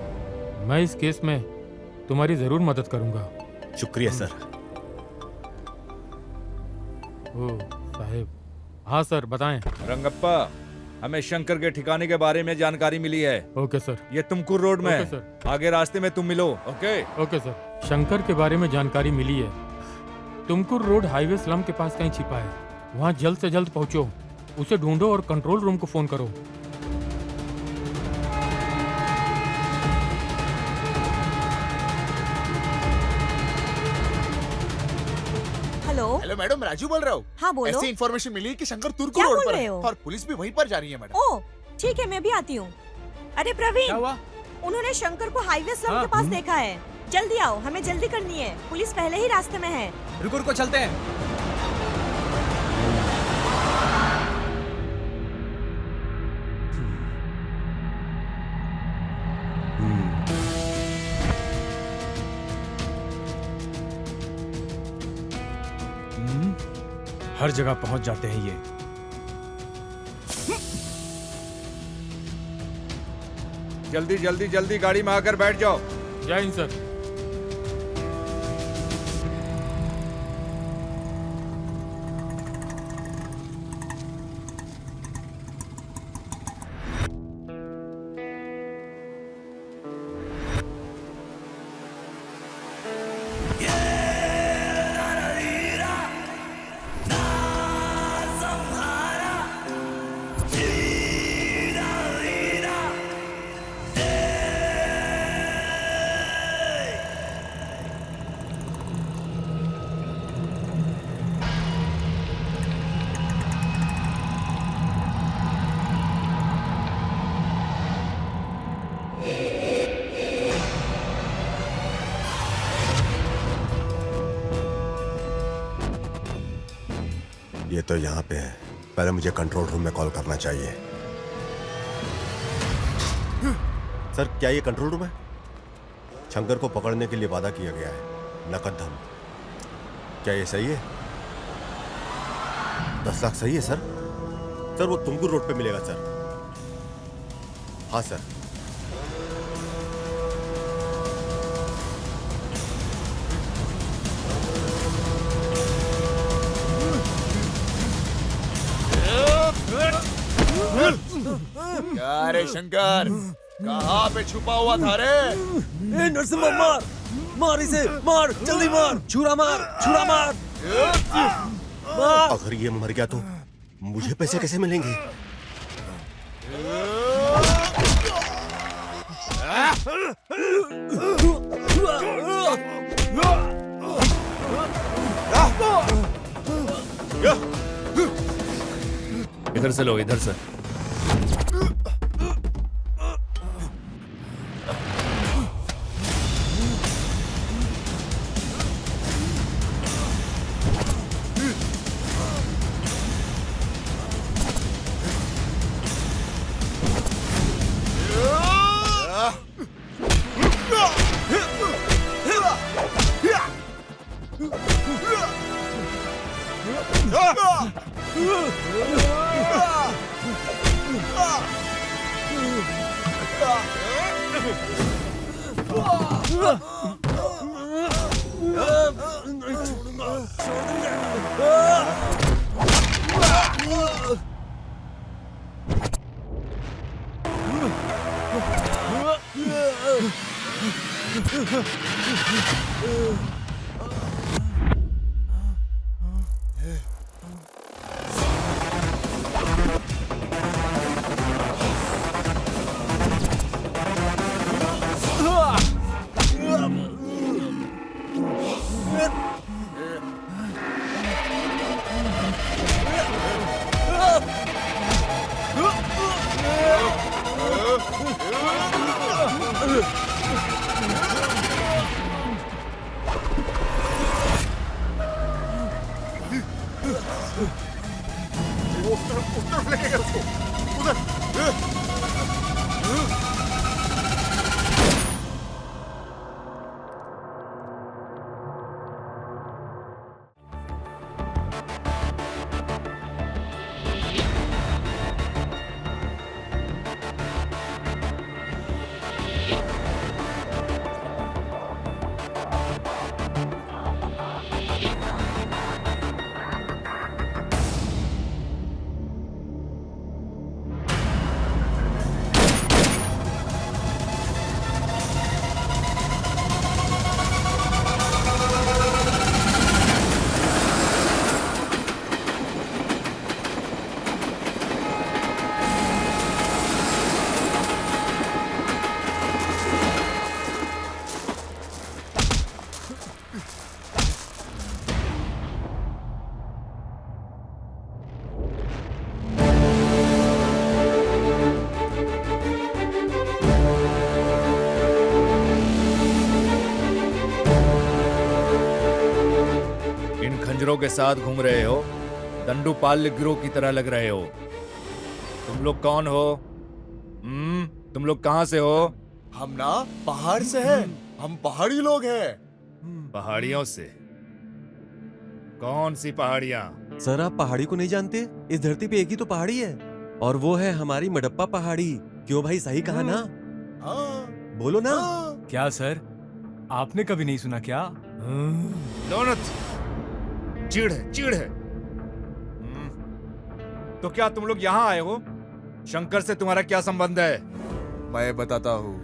[SPEAKER 3] मैं इस केस में तुम्हारी जरूर मदद करूंगा।
[SPEAKER 4] शुक्रिया सर।
[SPEAKER 3] ओ साहेब। हाँ सर, बताएं।
[SPEAKER 12] रंगप्पा, हमें शंकर के ठिकाने के बारे में जानकारी मिली है।
[SPEAKER 3] Okay sir.
[SPEAKER 12] ये तुमकुर रोड में
[SPEAKER 3] ओके
[SPEAKER 12] है।
[SPEAKER 3] सर।
[SPEAKER 12] आगे रास्ते में तुम मिलो। Okay
[SPEAKER 3] okay sir. शंकर के बारे में जानकारी मिली है। तुमकुर रोड हाईवे स्लम के पास कहीं छिपा है। वहाँ जल्द से जल्द पहुँचो, उसे ढूंढो और कंट्रोल रूम को फोन करो।
[SPEAKER 11] हेलो मैडम, राजू बोल रहा हूँ।
[SPEAKER 1] हाँ बोलो।
[SPEAKER 11] ऐसी इन्फॉर्मेशन मिली कि शंकर तुर्क
[SPEAKER 1] क्या
[SPEAKER 11] रोड
[SPEAKER 1] बोल
[SPEAKER 11] पर
[SPEAKER 1] रहे
[SPEAKER 11] है
[SPEAKER 1] हो?
[SPEAKER 11] और पुलिस भी वहीं पर जा रही है मैडम।
[SPEAKER 1] ओह ठीक है, मैं भी आती हूँ। अरे प्रवीण,
[SPEAKER 7] क्या हुआ?
[SPEAKER 1] उन्होंने शंकर को हाईवे स्लम
[SPEAKER 7] हाँ,
[SPEAKER 1] के पास देखा है। जल्दी आओ, हमें जल्दी करनी है। पुलिस पहले ही रास्ते में है।
[SPEAKER 7] रुको रुको, चलते हैं। हर जगह पहुंच जाते हैं ये।
[SPEAKER 12] जल्दी जल्दी जल्दी गाड़ी में आकर बैठ जाओ।
[SPEAKER 3] जय हिंद सर।
[SPEAKER 4] ये तो यहाँ पे है। पहले मुझे कंट्रोल रूम में कॉल करना चाहिए। सर, क्या ये कंट्रोल रूम है? शंकर को पकड़ने के लिए वादा किया गया है, नकद धन। क्या ये सही है? 10 लाख सही है सर? सर, वो तुमकुर रोड पे मिलेगा सर। हाँ सर।
[SPEAKER 5] क्या रे शंकर, कहाँ पे छुपा हुआ था रे?
[SPEAKER 2] ए नरसिम्हा, मार मार इसे, मार जल्दी मार, छुरा मार, छुरा मार, मार।
[SPEAKER 4] अगर ये मर गया तो मुझे पैसे कैसे मिलेंगे?
[SPEAKER 5] इधर से लो, इधर से।
[SPEAKER 12] खंजरों के साथ घूम रहे हो, दंडुपाल्य गिरोह की तरह लग रहे हो। तुम लोग कौन हो? तुम लोग कहाँ से हो?
[SPEAKER 5] हम ना पहाड़ से हैं। हम पहाड़ी लोग हैं।
[SPEAKER 12] पहाड़ियों से? कौन सी पहाड़ियाँ?
[SPEAKER 2] सर, आप पहाड़ी को नहीं जानते? इस धरती पे एक ही तो पहाड़ी है, और वो है हमारी मडप्पा पहाड़ी। क्यों भाई, सही कहा ना? बोलो ना।
[SPEAKER 7] क्या सर, आपने कभी नहीं सुना क्या?
[SPEAKER 12] दोनों चिढ़ है, चिढ़ है। तो क्या तुम लोग यहाँ आए हो? शंकर से तुम्हारा क्या संबंध है?
[SPEAKER 5] मैं बताता हूँ।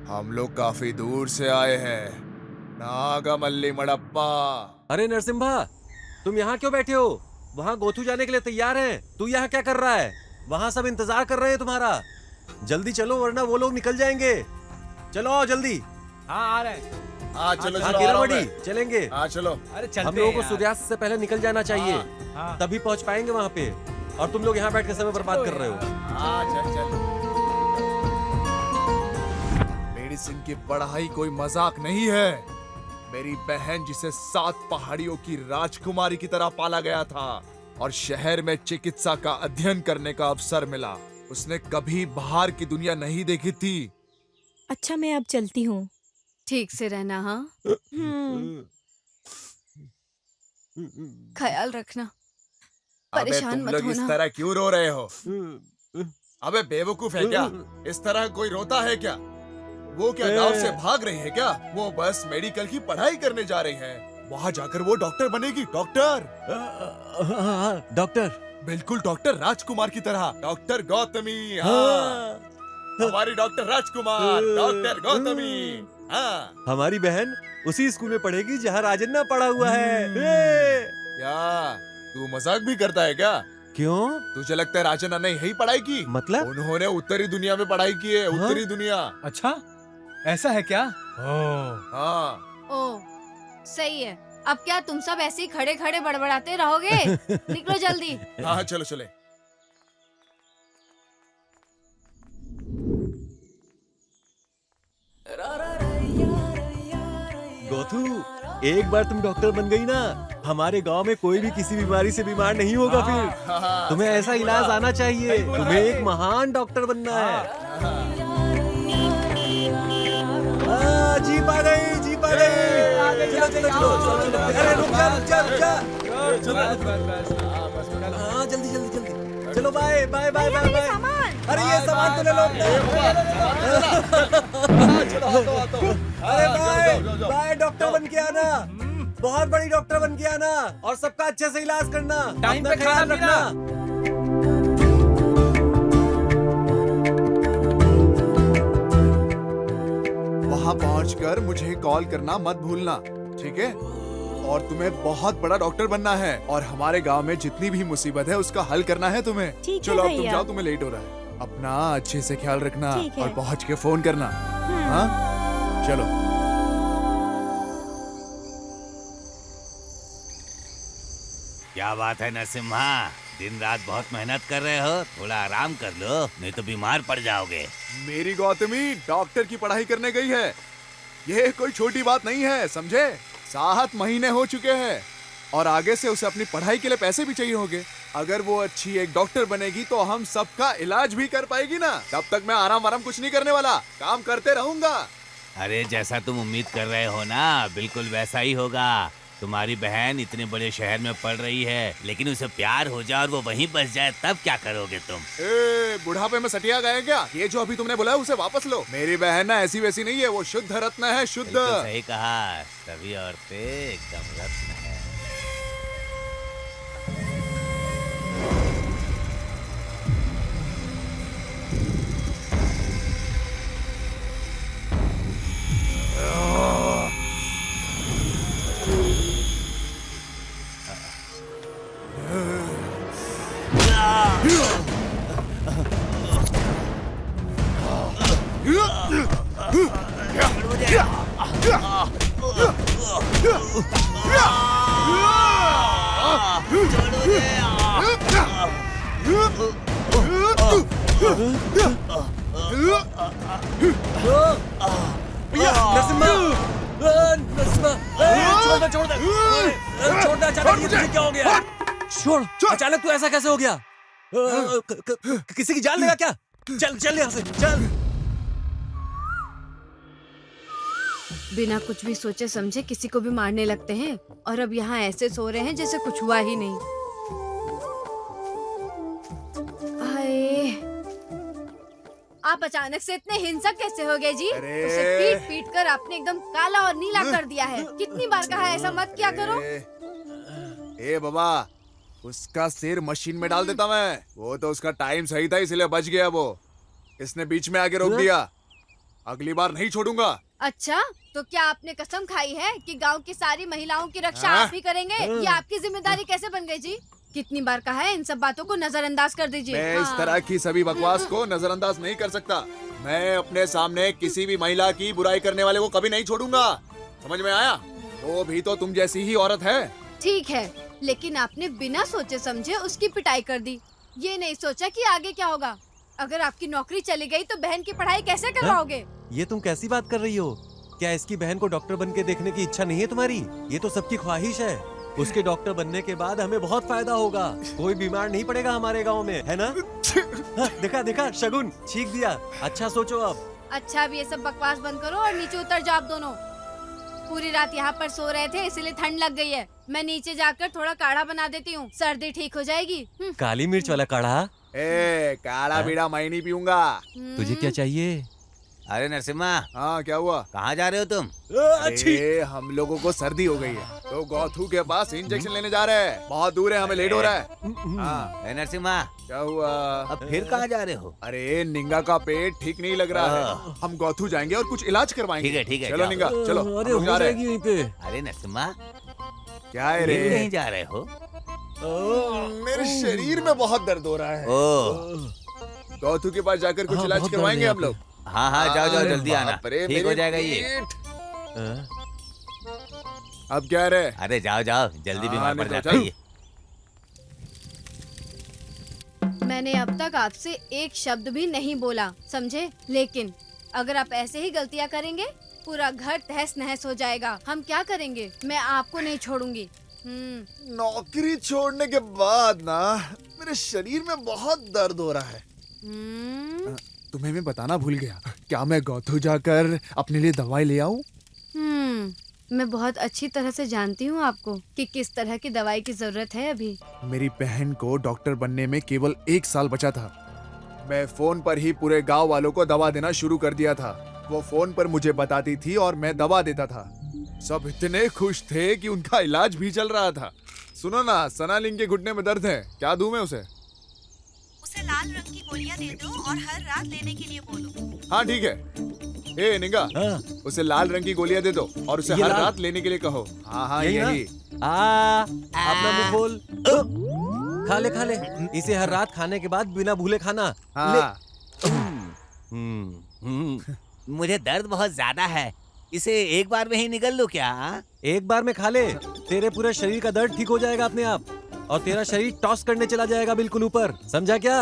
[SPEAKER 5] हम लोग काफी दूर से आए हैं, नागामल्ली मडप्पा।
[SPEAKER 2] अरे नरसिम्हा, तुम यहाँ क्यों बैठे हो? वहाँ गोथू जाने के लिए तैयार हैं। तू यहाँ क्या कर रहा है? वहाँ सब इंतजार कर रहे हैं तुम्हारा। जल्दी चलो, वरना वो लोग निकल जाएंगे। चलो आओ जल्दी।
[SPEAKER 7] हाँ, आ रहे हैं।
[SPEAKER 5] हाँ चलो
[SPEAKER 2] हाँ,
[SPEAKER 5] चलो,
[SPEAKER 2] कीरामणि, चलेंगे।
[SPEAKER 5] हाँ चलो।
[SPEAKER 7] अरे चलते
[SPEAKER 2] हम लोगों
[SPEAKER 7] हैं
[SPEAKER 2] को
[SPEAKER 7] यार।
[SPEAKER 2] सूर्यास्त से पहले निकल जाना चाहिए,
[SPEAKER 7] हाँ।
[SPEAKER 2] तभी पहुंच पाएंगे वहाँ पे। और तुम लोग यहाँ बैठ के समय बर्बाद कर रहे हो।
[SPEAKER 5] हाँ चल चल। मेडिसिन की पढ़ाई कोई मजाक नहीं है। मेरी बहन, जिसे 7 पहाड़ियों की राजकुमारी की तरह पाला गया था, और शहर में चिकित्सा का अध्ययन करने का अवसर मिला। उसने कभी बाहर की दुनिया नहीं देखी थी।
[SPEAKER 1] अच्छा, मैं अब चलती हूँ।
[SPEAKER 9] ठीक से रहना, हाँ? ख्याल रखना,
[SPEAKER 5] अबे
[SPEAKER 9] परेशान
[SPEAKER 5] तुम
[SPEAKER 9] मत
[SPEAKER 5] लोग इस
[SPEAKER 9] होना।
[SPEAKER 5] तरह क्यों रो रहे हो? अबे बेवकूफ है क्या? इस तरह कोई रोता है क्या? वो क्या गांव से भाग रही है क्या? वो बस मेडिकल की पढ़ाई करने जा रही है। वहाँ जाकर वो डॉक्टर बनेगी। डॉक्टर,
[SPEAKER 2] डॉक्टर,
[SPEAKER 5] बिल्कुल डॉक्टर राजकुमार की तरह। डॉक्टर गौतमी, हाँ। हमारी डॉक्टर राजकुमार, डॉक्टर गौतमी, हाँ।
[SPEAKER 2] हमारी बहन उसी स्कूल में पढ़ेगी जहाँ राजन्ना पढ़ा हुआ है।
[SPEAKER 5] क्या तू मजाक भी करता है क्या?
[SPEAKER 2] क्यों?
[SPEAKER 5] तुझे लगता है राजन्ना ने यही पढ़ाई की?
[SPEAKER 2] मतलब?
[SPEAKER 5] उन्होंने उत्तरी दुनिया में पढ़ाई की है। उत्तरी दुनिया।
[SPEAKER 7] अच्छा, ऐसा है क्या?
[SPEAKER 5] हाँ।
[SPEAKER 9] ओ, सही है। अब क्या तुम सब ऐसे ही खड़े खड़े बड़बड़ाते रहोगे? निकलो जल्दी।
[SPEAKER 5] हाँ चलो चले।
[SPEAKER 2] गोथू, एक बार तुम डॉक्टर बन गई ना, हमारे गांव में कोई भी किसी बीमारी से बीमार नहीं होगा। फिर तुम्हें ऐसा इलाज आना चाहिए। तुम्हें एक महान डॉक्टर बनना है। जीप आ गई, जीप आ गई। चलो चलो चलो। अरे रुक जा, रुक जा, रुक जा। हाँ, जल्दी जल्दी जल्दी। चलो, bye bye bye bye bye. अरे ये सामान तो ले लो। अरे बाय बाय, डॉक्टर बन के आना। बहुत बड़ी डॉक्टर बन के आना और सबका अच्छे से इलाज करना।
[SPEAKER 7] टाइम पे
[SPEAKER 2] ख्याल रखना।
[SPEAKER 11] वहाँ पहुँचकर मुझे कॉल करना मत भूलना, ठीक है? और तुम्हें बहुत बड़ा डॉक्टर बनना है और हमारे गांव में जितनी भी मुसीबत है उसका हल करना है तुम्हें।
[SPEAKER 1] ठीक है
[SPEAKER 11] चलो अब तुम
[SPEAKER 1] भैया।
[SPEAKER 11] जाओ, तुम्हें लेट हो रहा है। अपना अच्छे से ख्याल रखना
[SPEAKER 1] ठीक है।
[SPEAKER 11] और पहुँच के फोन करना। हाँ, चलो।
[SPEAKER 6] क्या बात है नरसिम्हा, दिन रात बहुत मेहनत कर रहे हो। थोड़ा आराम कर लो, नहीं तो बीमार पड़ जाओगे।
[SPEAKER 11] मेरी गौतमी डॉक्टर की पढ़ाई करने गई है। ये कोई छोटी बात नहीं है, समझे? 7 महीने हो चुके हैं और आगे से उसे अपनी पढ़ाई के लिए पैसे भी चाहिए होंगे। अगर वो अच्छी एक डॉक्टर बनेगी तो हम सबका इलाज भी कर पाएगी ना। तब तक मैं आराम कुछ नहीं करने वाला, काम करते रहूंगा।
[SPEAKER 6] अरे जैसा तुम उम्मीद कर रहे हो ना, बिल्कुल वैसा ही होगा। तुम्हारी बहन इतने बड़े शहर में पढ़ रही है, लेकिन उसे प्यार हो जाए और वो वहीं बस जाए, तब क्या करोगे तुम?
[SPEAKER 11] बुढ़ापे में सटिया गए क्या? ये जो अभी तुमने बोला है उसे वापस लो। मेरी बहन ना ऐसी वैसी नहीं है, वो शुद्ध रत्न है, शुद्ध।
[SPEAKER 6] बिल्कुल सही कहा, सभी औरतें एकदम रत्न है।
[SPEAKER 2] छोड़, अचानक तू ऐसा कैसे हो गया? किसी की जान लेगा क्या? चल चल यहाँ से, चल।
[SPEAKER 9] बिना कुछ भी सोचे समझे किसी को भी मारने लगते हैं और अब यहाँ ऐसे सो रहे हैं जैसे कुछ हुआ ही नहीं। हाय, आप अचानक से इतने हिंसक कैसे हो गए जी? उसे पीट पीट कर आपने एकदम काला और नीला कर दिया है। कितनी बार कहा है ऐसा मत किया करो।
[SPEAKER 11] ए बाबा, उसका सिर मशीन में डाल देता मैं। वो तो उसका टाइम सही था इसलिए बच गया। वो इसने बीच में आके रोक दिया। अगली बार नहीं छोड़ूंगा।
[SPEAKER 9] अच्छा, तो क्या आपने कसम खाई है कि गांव की सारी महिलाओं की रक्षा आप ही करेंगे? ये आपकी जिम्मेदारी कैसे बन गई जी? कितनी बार कहा है इन सब बातों को नजरअंदाज कर दीजिए।
[SPEAKER 11] मैं इस तरह की सभी बकवास को नजरअंदाज नहीं कर सकता। मैं अपने सामने किसी भी महिला की बुराई करने वाले को कभी नहीं छोड़ूंगा। समझ में आया? वो भी तो तुम जैसी ही औरत है।
[SPEAKER 9] ठीक है, लेकिन आपने बिना सोचे समझे उसकी पिटाई कर दी। ये नहीं सोचा कि आगे क्या होगा। अगर आपकी नौकरी चली गई तो बहन की पढ़ाई कैसे करवाओगे?
[SPEAKER 2] ये तुम कैसी बात कर रही हो? क्या इसकी बहन को डॉक्टर बन के देखने की इच्छा नहीं है तुम्हारी? ये तो सबकी ख्वाहिश है। उसके डॉक्टर बनने के बाद हमें बहुत फायदा होगा। कोई बीमार नहीं पड़ेगा हमारे गांव में, है ना? हाँ, देखा देखा शगुन छींक दिया। अच्छा सोचो अब।
[SPEAKER 9] अच्छा अब ये सब बकवास बंद करो और नीचे उतर जाओ आप दोनों। पूरी रात यहाँ पर सो रहे थे इसलिए ठंड लग गई है। मैं नीचे जाकर थोड़ा काढ़ा बना देती हूँ, सर्दी ठीक हो जाएगी।
[SPEAKER 2] काली मिर्च वाला काढ़ा?
[SPEAKER 11] काढ़ा बीड़ा मैं नहीं पीऊंगा।
[SPEAKER 2] तुझे क्या चाहिए?
[SPEAKER 6] अरे नरसिम्हा,
[SPEAKER 11] हाँ क्या हुआ?
[SPEAKER 6] कहाँ जा रहे हो तुम?
[SPEAKER 11] अरे हम लोगों को सर्दी हो गई है तो गौथू के पास इंजेक्शन लेने जा रहे हैं। बहुत दूर है, हमें लेट हो रहा है। हाँ
[SPEAKER 6] अरे नरसिम्हा,
[SPEAKER 11] क्या हुआ?
[SPEAKER 6] अब फिर कहाँ जा रहे हो?
[SPEAKER 11] अरे निंगा का पेट ठीक नहीं लग रहा है, हम गौथू जाएंगे और कुछ इलाज करवाएंगे।
[SPEAKER 6] ठीक है
[SPEAKER 11] चलो
[SPEAKER 6] जाओ।
[SPEAKER 11] निंगा चलो।
[SPEAKER 2] अरे
[SPEAKER 11] हम लोग जा
[SPEAKER 2] हो
[SPEAKER 11] रहे
[SPEAKER 2] जाएगी यहीं पे।
[SPEAKER 6] अरे नरसिम्हा,
[SPEAKER 11] क्या है रे?
[SPEAKER 6] फिर कहीं जा रहे हो?
[SPEAKER 11] मेरे शरीर में बहुत दर्द हो रहा है।
[SPEAKER 6] ओह,
[SPEAKER 11] गौथू के पास जाकर कुछ
[SPEAKER 2] हाँ,
[SPEAKER 11] इलाज
[SPEAKER 2] बहुत दर्द
[SPEAKER 11] करवाएंगे
[SPEAKER 2] है
[SPEAKER 11] हम लोग।
[SPEAKER 6] हाँ हाँ जाओ जाओ जल्दी आना,
[SPEAKER 11] बाप रे,
[SPEAKER 6] ठीक हो
[SPEAKER 11] मेरे
[SPEAKER 6] जाएगा ये।
[SPEAKER 11] पेट। अब क्या रे?
[SPEAKER 6] अरे जाओ जाओ जल्दी, बीमार पड़
[SPEAKER 11] नहीं तो
[SPEAKER 6] जाता
[SPEAKER 11] चल।
[SPEAKER 6] है ये।
[SPEAKER 9] मैंने अब तक आपसे एक शब्द भी नहीं बोला, समझे? लेकिन अगर आप ऐसे ही गलतियाँ करेंगे पूरा घर तहस नहस हो जाएगा। हम क्या करेंगे? मैं आपको नहीं छोड़ूंगी।
[SPEAKER 11] नौकरी छोड़ने के बाद ना मेरे शरीर में बहुत दर्द हो रहा है। तुम्हें मैं बताना भूल गया, क्या मैं गौथू जाकर अपने लिए दवाई ले आऊं?
[SPEAKER 9] मैं बहुत अच्छी तरह से जानती हूँ आपको कि किस तरह की दवाई की जरूरत है अभी।
[SPEAKER 11] मेरी बहन को डॉक्टर बनने में केवल 1 साल बचा था। मैं फोन पर ही पूरे गांव वालों को दवा देना शुरू कर दिया था। वो फोन पर मुझे बताती थी और मैं दवा देता था। सब इतने खुश थे कि उनका इलाज भी चल रहा था। सुनो ना, सनालिंग के घुटने में दर्द है, क्या दूं मैं उसे?
[SPEAKER 1] उसे लाल रंग की गोलियां दे दो और हर रात लेने के लिए बोलो।
[SPEAKER 11] हाँ ठीक है। ए निंगा, उसे लाल रंग की गोलियां दे दो और उसे हर रात लेने के लिए कहो। हाँ हाँ यही।
[SPEAKER 2] अपना मुंह खोल। खा ले इसे हर रात खाने के बाद बिना भूले खाना।
[SPEAKER 11] हाँ।
[SPEAKER 6] मुझे दर्द बहुत ज्यादा है, इसे एक बार में ही निकल लो क्या?
[SPEAKER 2] एक बार में खा ले, तेरे पूरे शरीर का दर्द ठीक हो जाएगा अपने आप और तेरा शरीर टॉस करने चला जाएगा बिल्कुल ऊपर, समझा क्या?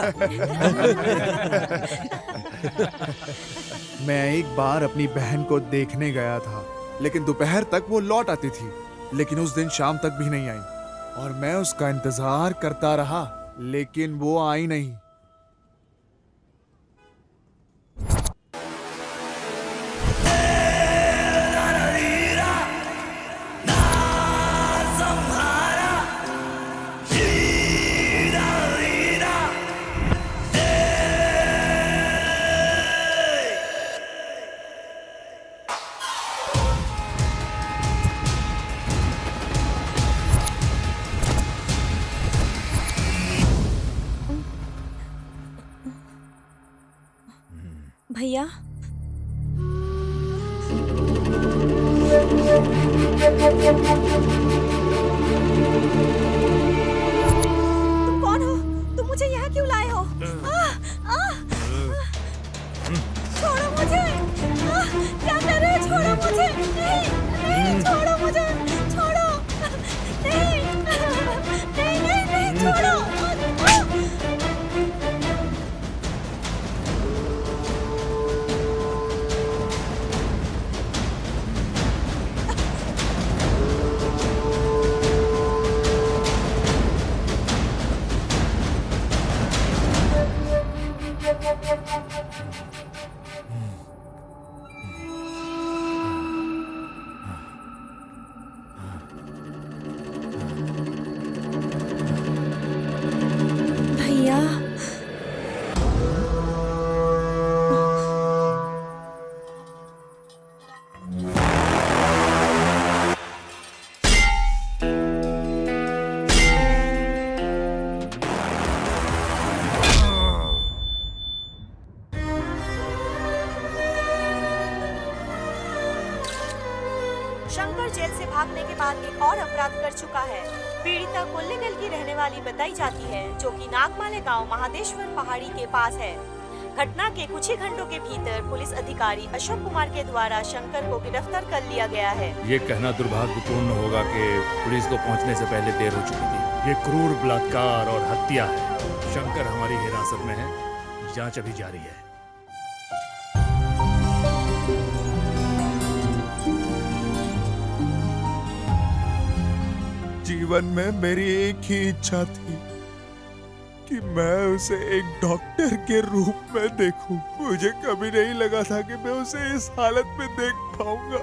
[SPEAKER 11] मैं एक बार अपनी बहन को देखने गया था, लेकिन दोपहर तक वो लौट आती थी, लेकिन उस दिन शाम तक भी नहीं आई और मैं उसका इंतजार करता रहा, लेकिन वो आई नहीं।
[SPEAKER 1] भैया तुम कौन हो? तुम मुझे यहाँ क्यों लाए हो? छोड़ो मुझे! क्या कर रहे हो? छोड़ो मुझे! नहीं, छोड़ो मुझे! छोड़ो! नहीं, छोड़ो! भैया शंकर जेल से भागने के बाद एक और अपराध कर चुका है। पीड़िता कोल्लेगल की रहने वाली बताई जाती है, जो कि नागमाले गांव महादेश्वर पहाड़ी के पास है। घटना के कुछ ही घंटों के भीतर पुलिस अधिकारी अशोक कुमार के द्वारा शंकर को गिरफ्तार कर लिया गया है।
[SPEAKER 13] ये कहना दुर्भाग्यपूर्ण होगा कि पुलिस को पहुंचने से पहले देर हो चुकी थी। ये क्रूर बलात्कार और हत्या है। शंकर हमारी हिरासत में है, जांच अभी जारी है।
[SPEAKER 11] जीवन में मेरी एक ही इच्छा थी कि मैं उसे एक डॉक्टर के रूप में देखूं। मुझे कभी नहीं लगा था कि मैं उसे इस हालत में देख पाऊंगा।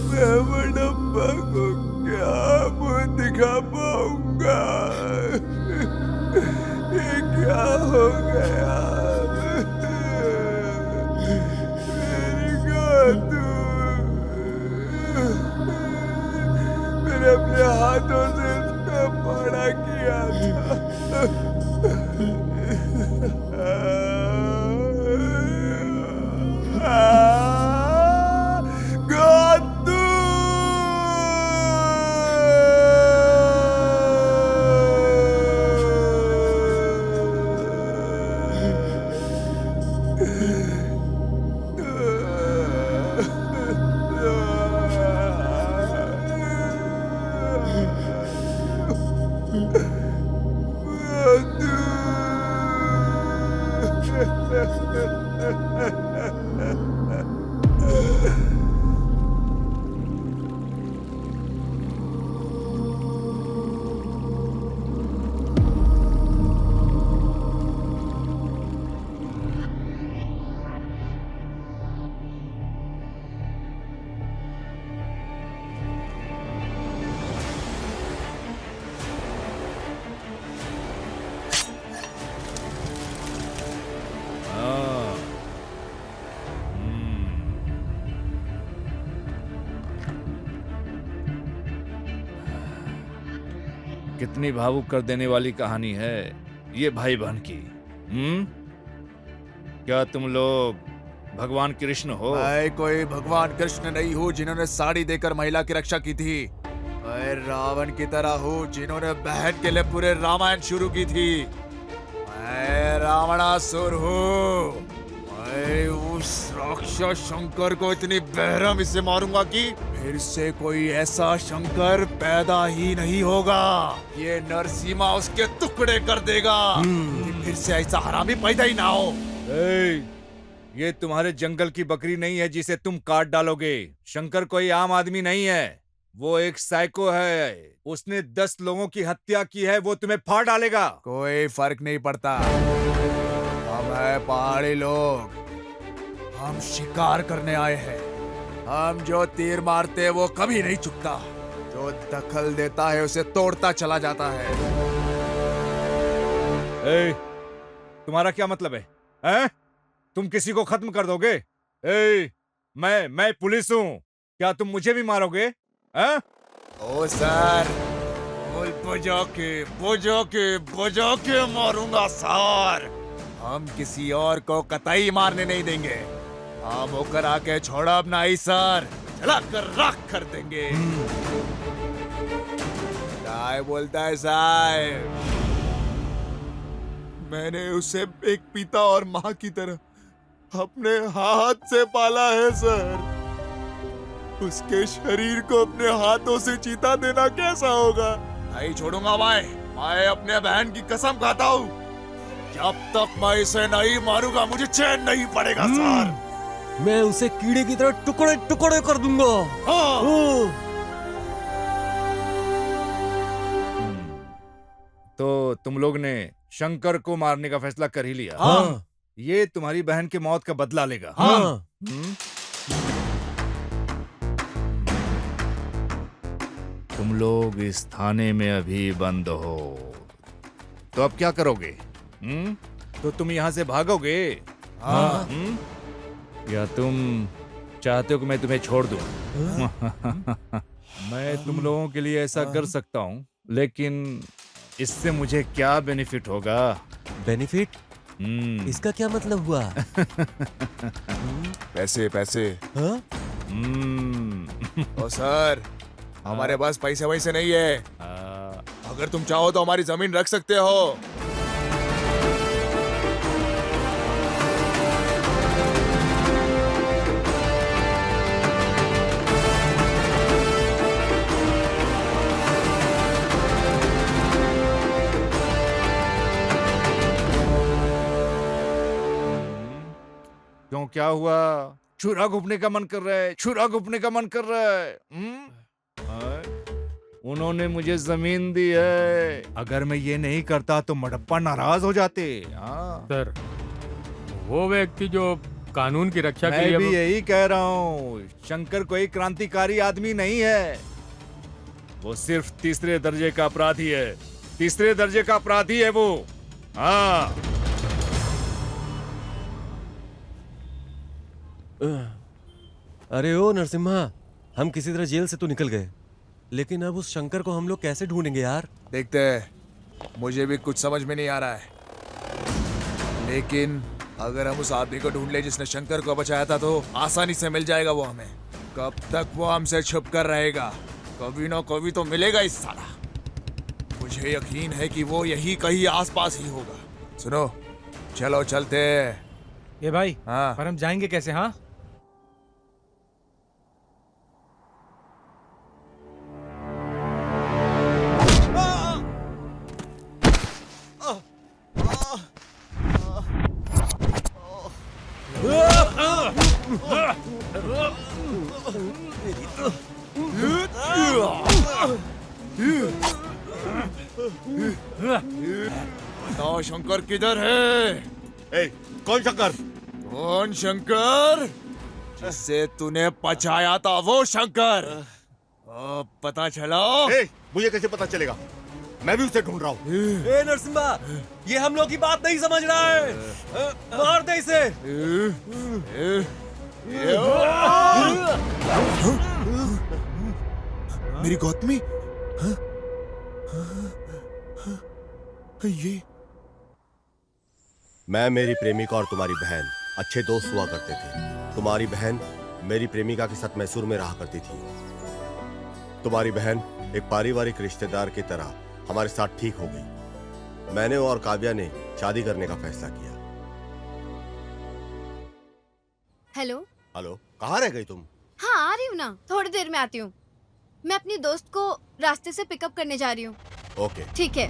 [SPEAKER 11] मैं बड़प्पा को क्या मुंह दिखा पाऊंगा? ये क्या हो गया? मेरी गोतू, मैंने अपने हाथों से इसका बड़ा किया था। गोतू!
[SPEAKER 12] कितनी भावुक कर देने वाली कहानी है ये भाई बहन की। क्या तुम लोग भगवान कृष्ण हो?
[SPEAKER 5] मैं कोई भगवान कृष्ण नहीं हूँ जिन्होंने साड़ी देकर महिला की रक्षा की थी। मैं रावण की तरह हूँ जिन्होंने बहन के लिए पूरे रामायण शुरू की थी। मैं रावणासुर हूँ। मैं उस राक्षस शंकर को इतनी बेरहमी से मारूंगा कि फिर से कोई ऐसा शंकर पैदा ही नहीं होगा। ये नरसिम्हा उसके टुकड़े कर देगा कि फिर से ऐसा हरामी पैदा ही ना हो।
[SPEAKER 12] ये तुम्हारे जंगल की बकरी नहीं है जिसे तुम काट डालोगे। शंकर कोई आम आदमी नहीं है, वो एक साइको है। उसने 10 लोगों की हत्या की है, वो तुम्हें फाड़ डालेगा।
[SPEAKER 5] कोई फर्क नहीं पड़ता। हम है पहाड़ी लोग, हम शिकार करने आए हैं। हम जो तीर मारते हैं वो कभी नहीं चुकता। जो दखल देता है उसे तोड़ता चला जाता है।
[SPEAKER 12] तुम्हारा क्या मतलब है? हैं? तुम किसी को खत्म कर दोगे? मैं पुलिस हूँ, क्या तुम मुझे भी मारोगे? हैं?
[SPEAKER 5] ओ सर, बजा के मारूंगा सर। हम किसी और को कतई मारने नहीं देंगे। हम होकर आके छोड़ा अपना ही सर, चला कर राख कर देंगे। क्या बोलता है साहब? मैंने उसे एक पिता और माँ की तरह अपने हाथ से पाला है सर। उसके शरीर को अपने हाथों से चीता देना कैसा होगा? नहीं छोड़ूंगा मैं अपने बहन की कसम खाता हूँ। जब तक मैं इसे नहीं मारूंगा मुझे चैन नहीं पड़ेगा सर।
[SPEAKER 2] मैं उसे कीड़े की तरह टुकड़े टुकड़े कर दूंगा।
[SPEAKER 5] हाँ।
[SPEAKER 12] तो तुम लोग ने शंकर को मारने का फैसला कर ही लिया?
[SPEAKER 2] हाँ।
[SPEAKER 12] ये तुम्हारी बहन के मौत का बदला लेगा।
[SPEAKER 2] हाँ।
[SPEAKER 12] तुम लोग इस थाने में अभी बंद हो, तो अब क्या करोगे? तो तुम यहाँ से भागोगे?
[SPEAKER 5] हाँ।
[SPEAKER 12] या तुम चाहते हो कि मैं तुम्हें छोड़ दूं? मैं तुम लोगों के लिए ऐसा कर सकता हूँ, लेकिन इससे मुझे क्या बेनिफिट होगा?
[SPEAKER 2] बेनिफिट? इसका क्या मतलब हुआ?
[SPEAKER 5] पैसे पैसे।
[SPEAKER 2] हाँ?
[SPEAKER 5] ओ सर, हमारे पास पैसे वैसे नहीं है। अगर तुम चाहो तो हमारी जमीन रख सकते हो।
[SPEAKER 12] क्यों, क्या हुआ? छुरा घुपने का मन कर रहा है? छुरा घुपने का मन कर रहा है? उन्होंने मुझे जमीन दी है। अगर मैं ये नहीं करता तो मडप्पा नाराज हो जाते।
[SPEAKER 3] सर, वो व्यक्ति जो कानून की रक्षा के लिए,
[SPEAKER 12] मैं भी यही कह रहा हूँ। शंकर कोई क्रांतिकारी आदमी नहीं है, वो सिर्फ तीसरे दर्जे का अपराधी है। तीसरे दर्जे का अपराधी है वो। हाँ।
[SPEAKER 2] अरे ओ नरसिम्हा, हम किसी तरह जेल से तो निकल गए, लेकिन अब उस शंकर को हम लोग कैसे ढूंढेंगे यार?
[SPEAKER 5] देखते हैं, मुझे भी कुछ समझ में नहीं आ रहा है। लेकिन अगर हम उस आदमी को ढूंढ ले जिसने शंकर को बचाया था तो आसानी से मिल जाएगा वो हमें। कब तक वो हमसे छुप कर रहेगा? कभी ना कभी तो मिलेगा इस साला। मुझे यकीन है कि वो यही कहीं आसपास ही होगा। सुनो, चलो चलते।
[SPEAKER 14] ये भाई,
[SPEAKER 5] हाँ,
[SPEAKER 14] पर हम जाएंगे कैसे? हाँ,
[SPEAKER 5] बताओ शंकर किधर है?
[SPEAKER 4] कौन शंकर?
[SPEAKER 5] कौन शंकर? जिसे तूने पचाया था वो शंकर। पता चला?
[SPEAKER 4] मुझे कैसे पता चलेगा? मैं भी उसे ढूंढ रहा हूँ।
[SPEAKER 2] ए नरसिम्हा, ये हम लोग की बात नहीं समझ रहा है। मार दे इसे।
[SPEAKER 5] मेरी गौतमी?
[SPEAKER 11] ये
[SPEAKER 4] मैं, मेरी प्रेमिका और तुम्हारी बहन अच्छे दोस्त हुआ करते थे। तुम्हारी बहन मेरी प्रेमिका के साथ मैसूर में रहा करती थी। तुम्हारी बहन एक पारिवारिक रिश्तेदार की तरह हमारे साथ ठीक हो गई। मैंने और काव्या ने शादी करने का फैसला किया।
[SPEAKER 9] हेलो।
[SPEAKER 4] हेलो, कहाँ रह गई तुम?
[SPEAKER 9] हाँ आ रही हूँ ना, थोड़ी देर में आती हूँ। मैं अपनी दोस्त को रास्ते से पिकअप करने जा रही हूँ।
[SPEAKER 4] ओके
[SPEAKER 9] ठीक है।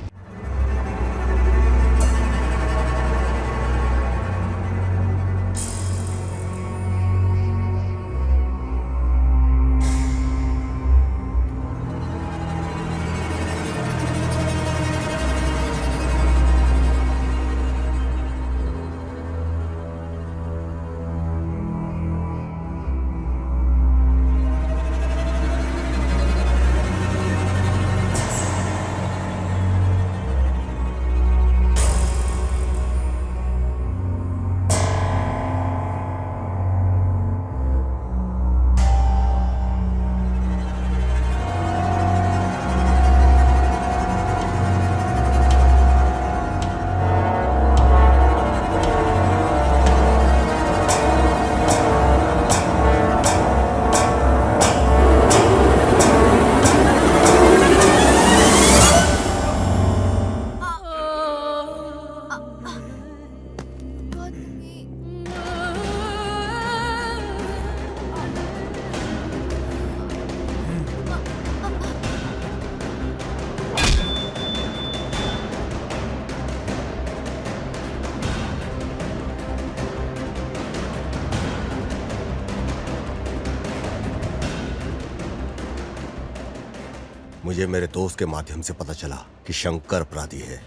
[SPEAKER 4] मुझे मेरे दोस्त के माध्यम से पता चला कि शंकर अपराधी है।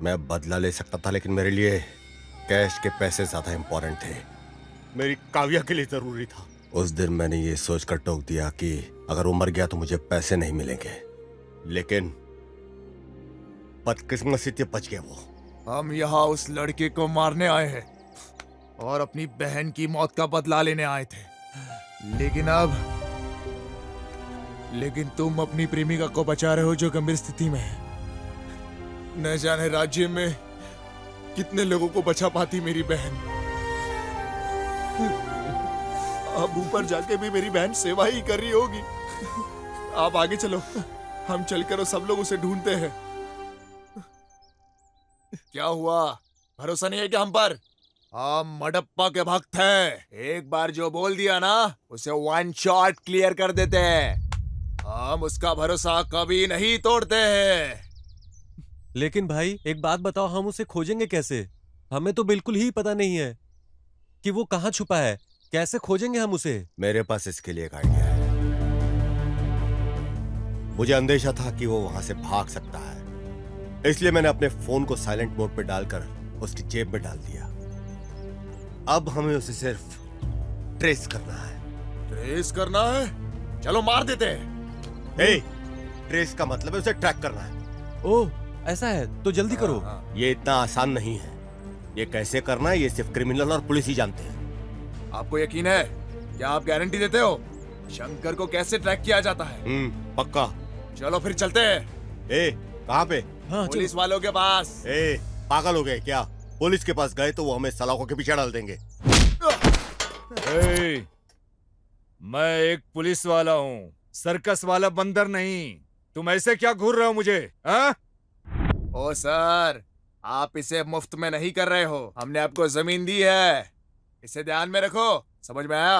[SPEAKER 4] मैं बदला ले सकता था, लेकिन मेरे लिए कैश के पैसे ज्यादा इंपॉर्टेंट थे। मेरी काव्या के लिए जरूरी था। उस दिन मैंने ये सोचकर टोक दिया कि अगर वो मर गया तो मुझे पैसे नहीं मिलेंगे, लेकिन बदकिस्मती से बच गया वो।
[SPEAKER 5] हम यहाँ उस लड़के को मारने आए हैं और अपनी बहन की मौत का बदला लेने आए थे, लेकिन तुम अपनी प्रेमिका को बचा रहे हो जो गंभीर स्थिति में है। न जाने राज्य में कितने लोगों को बचा पाती मेरी बहन।
[SPEAKER 11] अब ऊपर जाके भी मेरी बहन सेवा ही कर रही होगी। आप आगे चलो, हम चलकर सब लोग उसे ढूंढते हैं।
[SPEAKER 5] क्या हुआ, भरोसा नहीं है क्या हम पर? हम मडप्पा के भक्त हैं। एक बार जो बोल दिया ना, उसे वन शॉट क्लियर कर देते हैं। हम उसका भरोसा कभी नहीं तोड़ते हैं।
[SPEAKER 2] लेकिन भाई एक बात बताओ, हम उसे खोजेंगे कैसे? हमें तो बिल्कुल ही पता नहीं है कि वो कहाँ छुपा है। कैसे खोजेंगे हम उसे?
[SPEAKER 4] मेरे पास इसके लिए एक आइडिया है। मुझे अंदेशा था कि वो वहां से भाग सकता है, इसलिए मैंने अपने फोन को साइलेंट मोड पे डालकर उसकी जेब में डाल दिया। अब हमें उसे सिर्फ ट्रेस करना है।
[SPEAKER 5] ट्रेस करना है? चलो मार देते हैं।
[SPEAKER 4] ट्रेस का मतलब है उसे ट्रैक करना है।
[SPEAKER 2] ओह, ऐसा है तो जल्दी करो।
[SPEAKER 4] ये इतना आसान नहीं है। ये कैसे करना है ये सिर्फ क्रिमिनल और पुलिस ही जानते हैं।
[SPEAKER 5] आपको यकीन है? क्या आप गारंटी देते हो? शंकर को कैसे ट्रैक किया जाता है?
[SPEAKER 4] पक्का।
[SPEAKER 5] चलो फिर चलते हैं।
[SPEAKER 4] कहाँ पे?
[SPEAKER 5] पुलिस वालों के पास।
[SPEAKER 4] पागल हो गए क्या? पुलिस के पास गए तो वो हमें सलाखों के पीछे डाल देंगे।
[SPEAKER 12] मैं एक पुलिस वाला हूँ, सर्कस वाला बंदर नहीं। तुम ऐसे क्या घूर रहे हो मुझे?
[SPEAKER 5] ओ सर, आप इसे मुफ्त में नहीं कर रहे हो। हमने आपको जमीन दी है, इसे ध्यान में रखो। समझ में आया?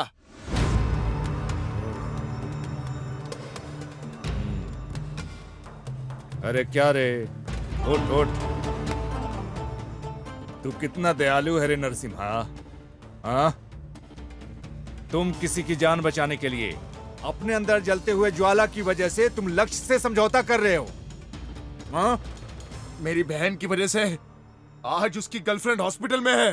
[SPEAKER 12] अरे क्या रे, उठ उठ। तू कितना दयालु है रे नरसिम्हा। हाँ, तुम किसी की जान बचाने के लिए अपने अंदर जलते हुए ज्वाला की वजह से तुम लक्ष्य से समझौता कर रहे हो। हाँ?
[SPEAKER 5] मेरी बहन की वजह से आज उसकी गर्लफ्रेंड हॉस्पिटल में है।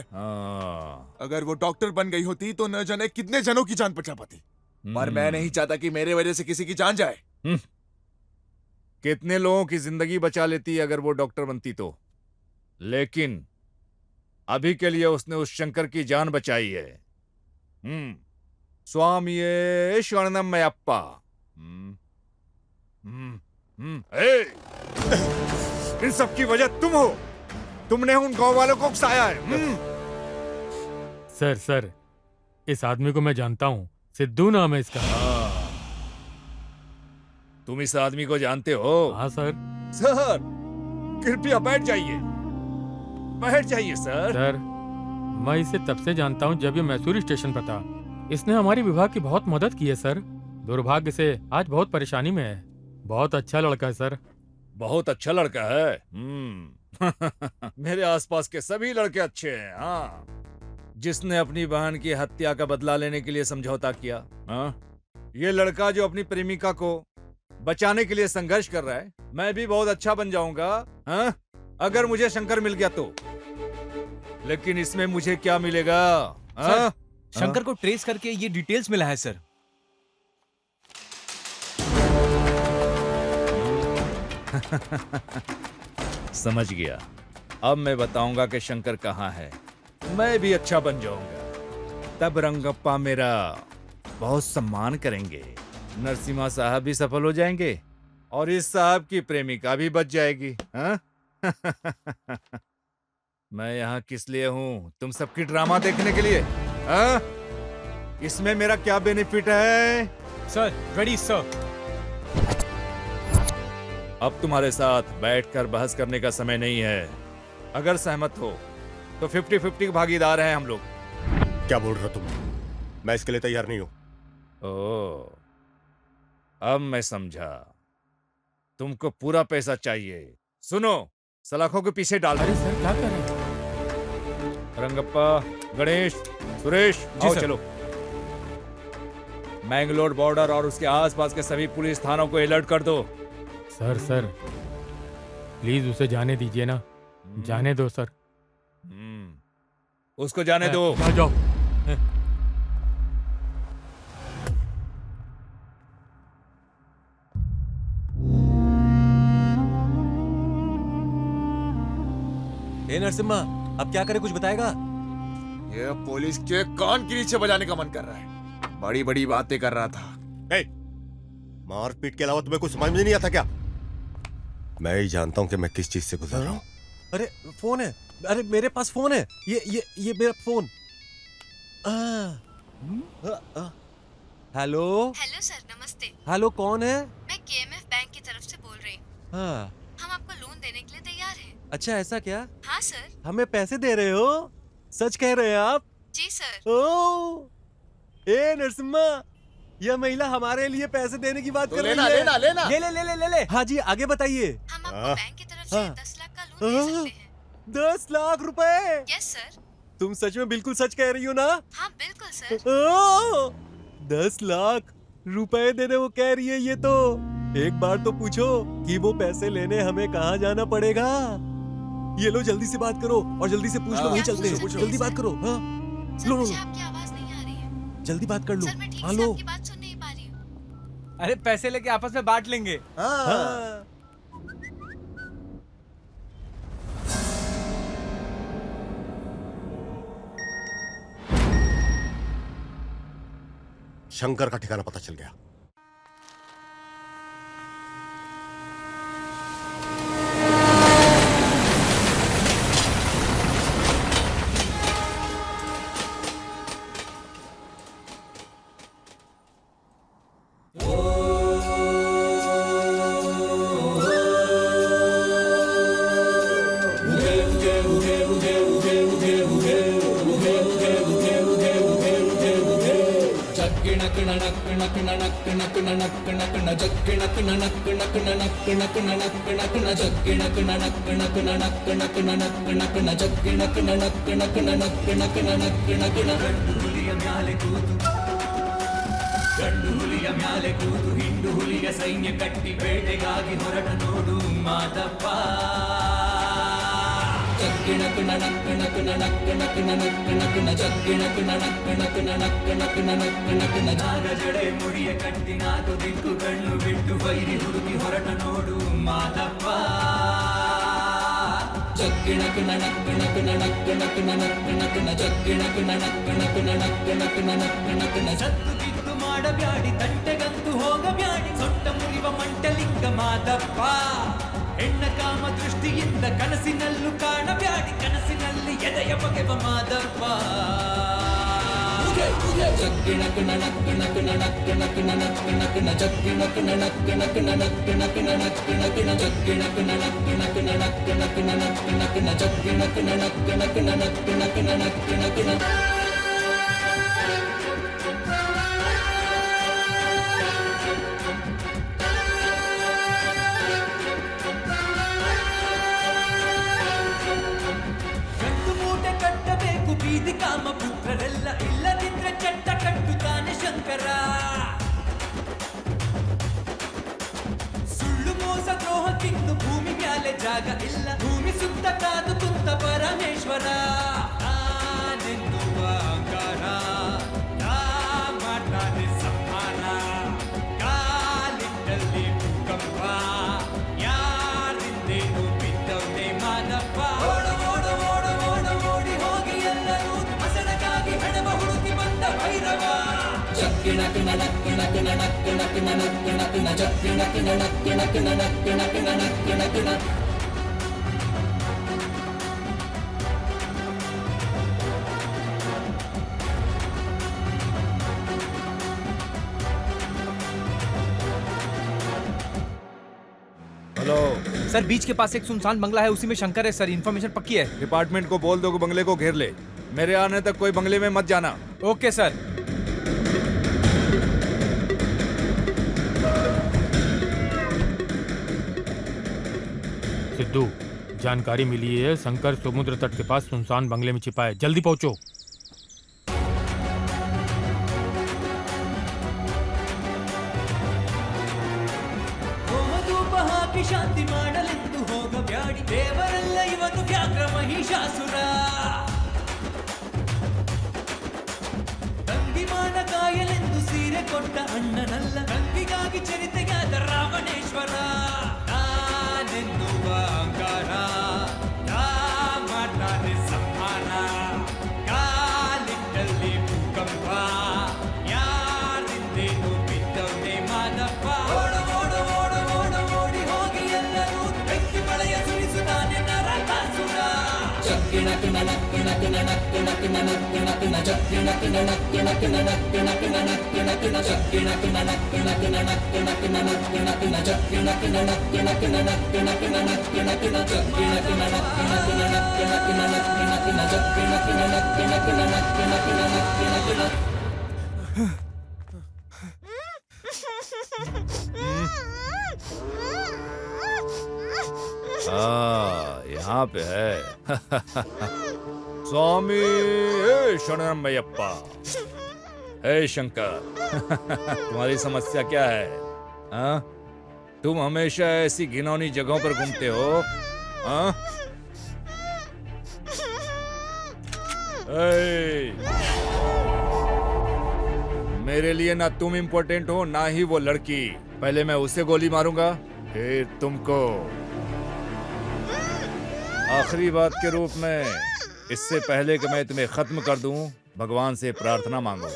[SPEAKER 5] अगर वो डॉक्टर बन गई होती तो न जाने कितने जनों की जान बचा पाती। पर मैं नहीं चाहता कि मेरे वजह से किसी की जान जाए।
[SPEAKER 12] कितने लोगों की जिंदगी बचा लेती अगर वो डॉक्टर बनती तो। लेकिन अभी के लिए उसने उस शंकर की जान बचाई है। स्वामी शरणमयप्पा। इन सब की वजह तुम हो। तुमने उन गांव वालों को उकसाया है।
[SPEAKER 3] सर इस आदमी को मैं जानता हूँ, सिद्धू नाम है इसका।
[SPEAKER 12] तुम इस आदमी को जानते हो?
[SPEAKER 3] हाँ सर।
[SPEAKER 12] सर कृपया बैठ जाइए, बैठ जाइए सर।
[SPEAKER 3] सर मैं इसे तब से जानता हूँ जब ये मैसूर स्टेशन पर था। इसने हमारी विभाग की बहुत मदद की है सर। दुर्भाग्य से आज बहुत परेशानी में है। बहुत अच्छा लड़का है सर।
[SPEAKER 12] बहुत अच्छा लड़का है। मेरे आसपास के सभी लड़के अच्छे हैं। हाँ, जिसने अपनी बहन की हत्या का बदला लेने के लिए समझौता किया। हाँ, ये लड़का जो अपनी प्रेमिका को बचाने के लिए संघर्ष कर रहा है, मैं भी बहुत अच्छा बन जाऊंगा। हाँ, अगर मुझे शंकर मिल गया तो। लेकिन इसमें मुझे क्या मिलेगा? हाँ?
[SPEAKER 14] शंकर को ट्रेस करके ये डिटेल्स मिला है सर।
[SPEAKER 12] समझ गया। अब मैं बताऊंगा कि शंकर कहाँ है। मैं भी अच्छा बन जाऊंगा, तब रंगप्पा मेरा बहुत सम्मान करेंगे। नरसिम्हा साहब भी सफल हो जाएंगे और इस साहब की प्रेमिका भी बच जाएगी। हाँ? मैं यहाँ किस लिए हूँ? तुम सबकी ड्रामा देखने के लिए? हाँ? इसमें मेरा क्या बेनिफिट है?
[SPEAKER 14] Sir ready sir.
[SPEAKER 12] अब तुम्हारे साथ बैठकर बहस करने का समय नहीं है। अगर सहमत हो तो 50-50 भागीदार हैं हम लोग।
[SPEAKER 4] क्या बोल रहे हो तुम? मैं इसके लिए तैयार नहीं हूं।
[SPEAKER 12] ओह, अब मैं समझा। तुमको पूरा पैसा चाहिए। सुनो, सलाखों के पीछे डाल दो।
[SPEAKER 3] सर क्या कर रहे हैं?
[SPEAKER 12] रंगप्पा, गणेश, सुरेश, आओ चलो। मैंगलोर बॉर्डर और उसके आसपास के सभी पुलिस थानों को अलर्ट कर दो।
[SPEAKER 3] सर प्लीज उसे जाने दीजिए ना। जाने दो सर।
[SPEAKER 12] उसको जाने दो।
[SPEAKER 3] जाओ।
[SPEAKER 2] ए नरसिम्हा, अब क्या करे, कुछ बताएगा?
[SPEAKER 5] ये पुलिस के कान के नीचे बजाने का मन कर रहा है। बड़ी बड़ी बातें कर रहा था।
[SPEAKER 4] मारपीट के अलावा तुम्हें कुछ समझ में नहीं आता क्या? मैं ही जानता हूँ कि मैं किस चीज से गुजर रहा हूँ।
[SPEAKER 2] अरे फोन है। अरे मेरे पास फोन है। ये मेरा फोन। हेलो।
[SPEAKER 9] हेलो सर, नमस्ते।
[SPEAKER 2] हेलो, कौन है?
[SPEAKER 9] मैं केएमएफ बैंक की तरफ से बोल रही हूँ।
[SPEAKER 2] हाँ।
[SPEAKER 9] हम आपको लोन देने के लिए तैयार हैं।
[SPEAKER 2] अच्छा, ऐसा क्या?
[SPEAKER 9] हाँ सर।
[SPEAKER 2] हमें पैसे दे रहे हो? सच कह रहे हैं आप?
[SPEAKER 9] जी सर।
[SPEAKER 2] ओ, ए नरसिम्हा, यह महिला हमारे लिए पैसे देने की बात
[SPEAKER 5] तो
[SPEAKER 2] कर रही
[SPEAKER 5] लेना,
[SPEAKER 2] है।
[SPEAKER 5] लेना, लेना।
[SPEAKER 2] ले। हाँ जी, आगे बताइए।
[SPEAKER 9] हम आपको बैंक की तरफ से 10 लाख का लोन दे सकते हैं।
[SPEAKER 2] 10 लाख रुपए?
[SPEAKER 9] Yes sir.
[SPEAKER 2] तुम सच में बिल्कुल सच कह रही हो ना?
[SPEAKER 9] हाँ बिल्कुल सर।
[SPEAKER 2] 10 लाख रुपए देने वो कह रही है। ये तो एक बार तो पूछो कि वो पैसे लेने हमें कहाँ जाना पड़ेगा। ये लो, जल्दी से बात करो और जल्दी से पूछ लो, वहीं चलते हैं। जल्दी बात करो। हाँ, लो।
[SPEAKER 9] मुझे आपकी आवाज नहीं आ रही है।
[SPEAKER 2] जल्दी बात कर लो।
[SPEAKER 9] सर मैं ठीक
[SPEAKER 2] हाँ,
[SPEAKER 9] से
[SPEAKER 2] लो।
[SPEAKER 9] आपकी बात सुन नहीं पा रही हूँ।
[SPEAKER 14] अरे पैसे लेके आपस में बांट लेंगे।
[SPEAKER 2] हाँ।
[SPEAKER 4] शंकर का ठिकाना पता चल गया।
[SPEAKER 15] ಗಂಡು ಹುಲಿಯ ಮ್ಯಾಲೆ ಕೂತು ಹಿಂಡು ಹುಲಿಯ ಸೈನ್ಯ ಕಟ್ಟಿ ಬೇಟೆಗಾಗಿ ಹೊರಟ ನೋಡು ಮಾದಪ್ಪ ಜಗ್ಗಿಣ ಕುಣ ನಕ್ಕಣ ಕುಣ ನಕ್ಕಣ ಕುಣ ನಕ್ಕಣ ಕುಣ ಜಗ್ಗಿಣ ಕುಣ ನಕ್ಕಣ ಕುಣ ನಕ್ಕಣ ಕುಣ ನಕ್ಕಣ ಕುಣ ನಾಗ ಜಡೆ ಮುಡಿಯ ಕಟ್ಟಿ ನಾಲ್ಕು ದಿಕ್ಕು ಕಣ್ಣು ಬಿಟ್ಟು ಬೈರಿ ಹುಡುಕಿ ಹೊರಟ ನೋಡು ಮಾದಪ್ಪ ಜಗ್ಗಿಣ ಕುಣ ನಕ್ಕಣ ಕುಣ ನಕ್ಕಣ ಕುಣ ನಕ್ಕಣ ಕುಣ ಜಗ್ಗಿಣ ಕುಣ ನಕ್ಕಣ ಕುಣ ನಕ್ಕಣ ಕುಣ ನಕ್ಕಣ ಕುಣ ಜತ್ತು ಕಿತ್ತು ಮಾಡಬ್ಯಾಡಿ ತಂಟೆಗಂತೂ ಹೋಗಬ್ಯಾಡಿ ಸೊಟ್ಟ ಮುರಿವ ಮಂಟಲಿಂಗ ಮಾದಪ್ಪ ಹೆಣ್ಣ ಕಾಮ ದೃಷ್ಟಿಯಿಂದ ಕನಸಿನಲ್ಲೂ ಕಾಣಬ್ಯಾಡಿ ಕನಸಿನಲ್ಲಿ ಎದೆಯ ಬಗೆವ ಮಾದಪ್ಪ ಜಗ್ಗಿಣ ಕಿಣ ನಕ್ಕಿಣ ಕಿಣ ನಕ್ಕಿಣ ಕಿಣ ನಕ್ಕಿಣ ಕಿಣ ಜಗ್ಗಿಣ ಕಿಣ ನಕ್ಕಿಣ ಕಿಣ ನಕ್ಕಿಣ ಕಿಣ ನಕ್ಕಿಣ ಕಿಣ ಜಗ್ಗಿಣ ಕಿಣ ನಕ್ಕಿಣ ಕಿಣ ನಕ್ಕಿಣ ಕಿಣ ನಕ್ಕಿಣ ಕಿಣ ಜಗ್ಗಿಣ ಕಿಣ ನಕ್ಕಿಣ ಕಿಣ ನಕ್ಕಿಣ ಕಿಣ ನಕ್ಕಿಣ ಕಿಣ ಬೀದಿ ಕಾಮ ಪುತ್ರರೆಲ್ಲ ಇಲ್ಲದಿದ್ರೆ ಚಟ್ಟ ಕಟ್ಟುತ್ತಾನೆ ಶಂಕರ ಸುಳ್ಳು ಮೋಸ ದ್ರೋಹಕ್ಕಿಂದು ಭೂಮಿ ಮ್ಯಾಲೆ ಜಾಗ ಇಲ್ಲ ಭೂಮಿ ಸುತ್ತ ಕಾದು ಕುಂತ ಪರಮೇಶ್ವರ ನಾನೆನ್ನುವ ಅಂಗಾರ ನಾ ಮಾಡ್ತಾನೆ ಸಂಹಾರ ಕಾಲಿಟ್ಟಲ್ಲಿ ಭೂಕಂಪ ಯಾರಿಂದೇನು ಬಿದ್ದವನೇ ಮಾನಪ್ಪ ಜಗ್ಗಿಣ ಕಿಣ ನಕ್ಕಿಣ ಕಿಣ ನಕ್ಕಿಣ ಕಿಣ ನಕ್ಕಿಣ ಕಿಣ ಜಗ್ಗಿಣ ಕಿಣ ನಕ್ಕಿಣ ಕಿಣ ನಕ್ಕಿಣ ಕಿಣ ನಕ್ಕಿಣ ಕಿಣ
[SPEAKER 12] हेलो
[SPEAKER 14] सर बीच के पास एक सुनसान बंगला है, उसी में शंकर है सर। इन्फॉर्मेशन पक्की है।
[SPEAKER 12] डिपार्टमेंट को बोल दो कि बंगले को घेर ले। मेरे आने तक कोई बंगले में मत जाना।
[SPEAKER 14] Okay sir.
[SPEAKER 3] सिद्धू, जानकारी मिली है शंकर समुद्र तट के पास सुनसान बंगले में छिपा है, जल्दी पहुंचो।
[SPEAKER 15] ಶಾಂತಿ ಮಾಡಲೆಂದು ಹೋಗಬ್ಯಾಡಿ ದೇವರೆಲ್ಲ ಇವನು ವ್ಯಾಘ್ರ ಮಹಿಷಾಸುರ ತಂಗಿಮಾನ ಕಾಯಲೆಂದು ಸೀರೆ ಕೊಟ್ಟ ಅಣ್ಣನಲ್ಲ ತಂಗಿಗಾಗಿ ಚರಿತೆಯಾದ ರಾವಣೇಶ್ವರ ನಾನೆನ್ನುವ ಅಂಗಾರ ನಾ ಮಾಡ್ತಾನೆ ಸಂಹಾರ ಕಾಲಿಟ್ಟಲ್ಲಿ ಭೂಕಂಪ ಯಾರಿಂದೇನು ಬಿದ್ದವನೇ ಮಾನಪ್ಪ ಜಗ್ಗಿಣ ಕಿಣ ನಕ್ಕಿಣ ಕಿಣ ನಕ್ಕಿಣ ಕಿಣ ನಕ್ಕಿಣ ಕಿಣ ಜಗ್ಗಿಣ ಕಿಣ ನಕ್ಕಿಣ ಕಿಣ ನಕ್ಕಿಣ ಕಿಣ ನಕ್ಕಿಣ ಕಿಣ ಜಗ್ಗಿಣ ಕಿಣ ನಕ್ಕಿಣ ಕಿಣ ನಕ್ಕಿಣ ಕಿಣ ನಕ್ಕಿಣ ಕಿಣ ಜಗ್ಗಿಣ ಕಿಣ ನಕ್ಕಿಣ ಕಿಣ ನಕ್ಕಿಣ ಕಿಣ ನಕ್ಕಿಣ ಕಿಣ ಜಗ್ಗಿಣ ಕಿಣ ನಕ್ಕಿಣ ಕಿಣ ನಕ್ಕಿಣ ಕಿಣ ನಕ್ಕಿಣ ಕಿಣ ಜಗ್ಗಿಣ ಕಿಣ ನಕ್ಕಿಣ ಕಿಣ ನಕ್ಕಿಣ ಕಿಣ ನಕ್ಕಿಣ ಕಿಣ
[SPEAKER 12] यहाँ पे है। स्वामी शरणमयप्पा। हे शंकर, तुम्हारी समस्या क्या है? हाँ? तुम हमेशा ऐसी घिनौनी जगहों पर घूमते हो। हाँ? मेरे लिए ना तुम इम्पोर्टेंट हो ना ही वो लड़की। पहले मैं उसे गोली मारूंगा फिर तुमको। आखिरी बात के रूप में, इससे पहले कि मैं तुम्हें खत्म कर दूं, भगवान से प्रार्थना मांगो।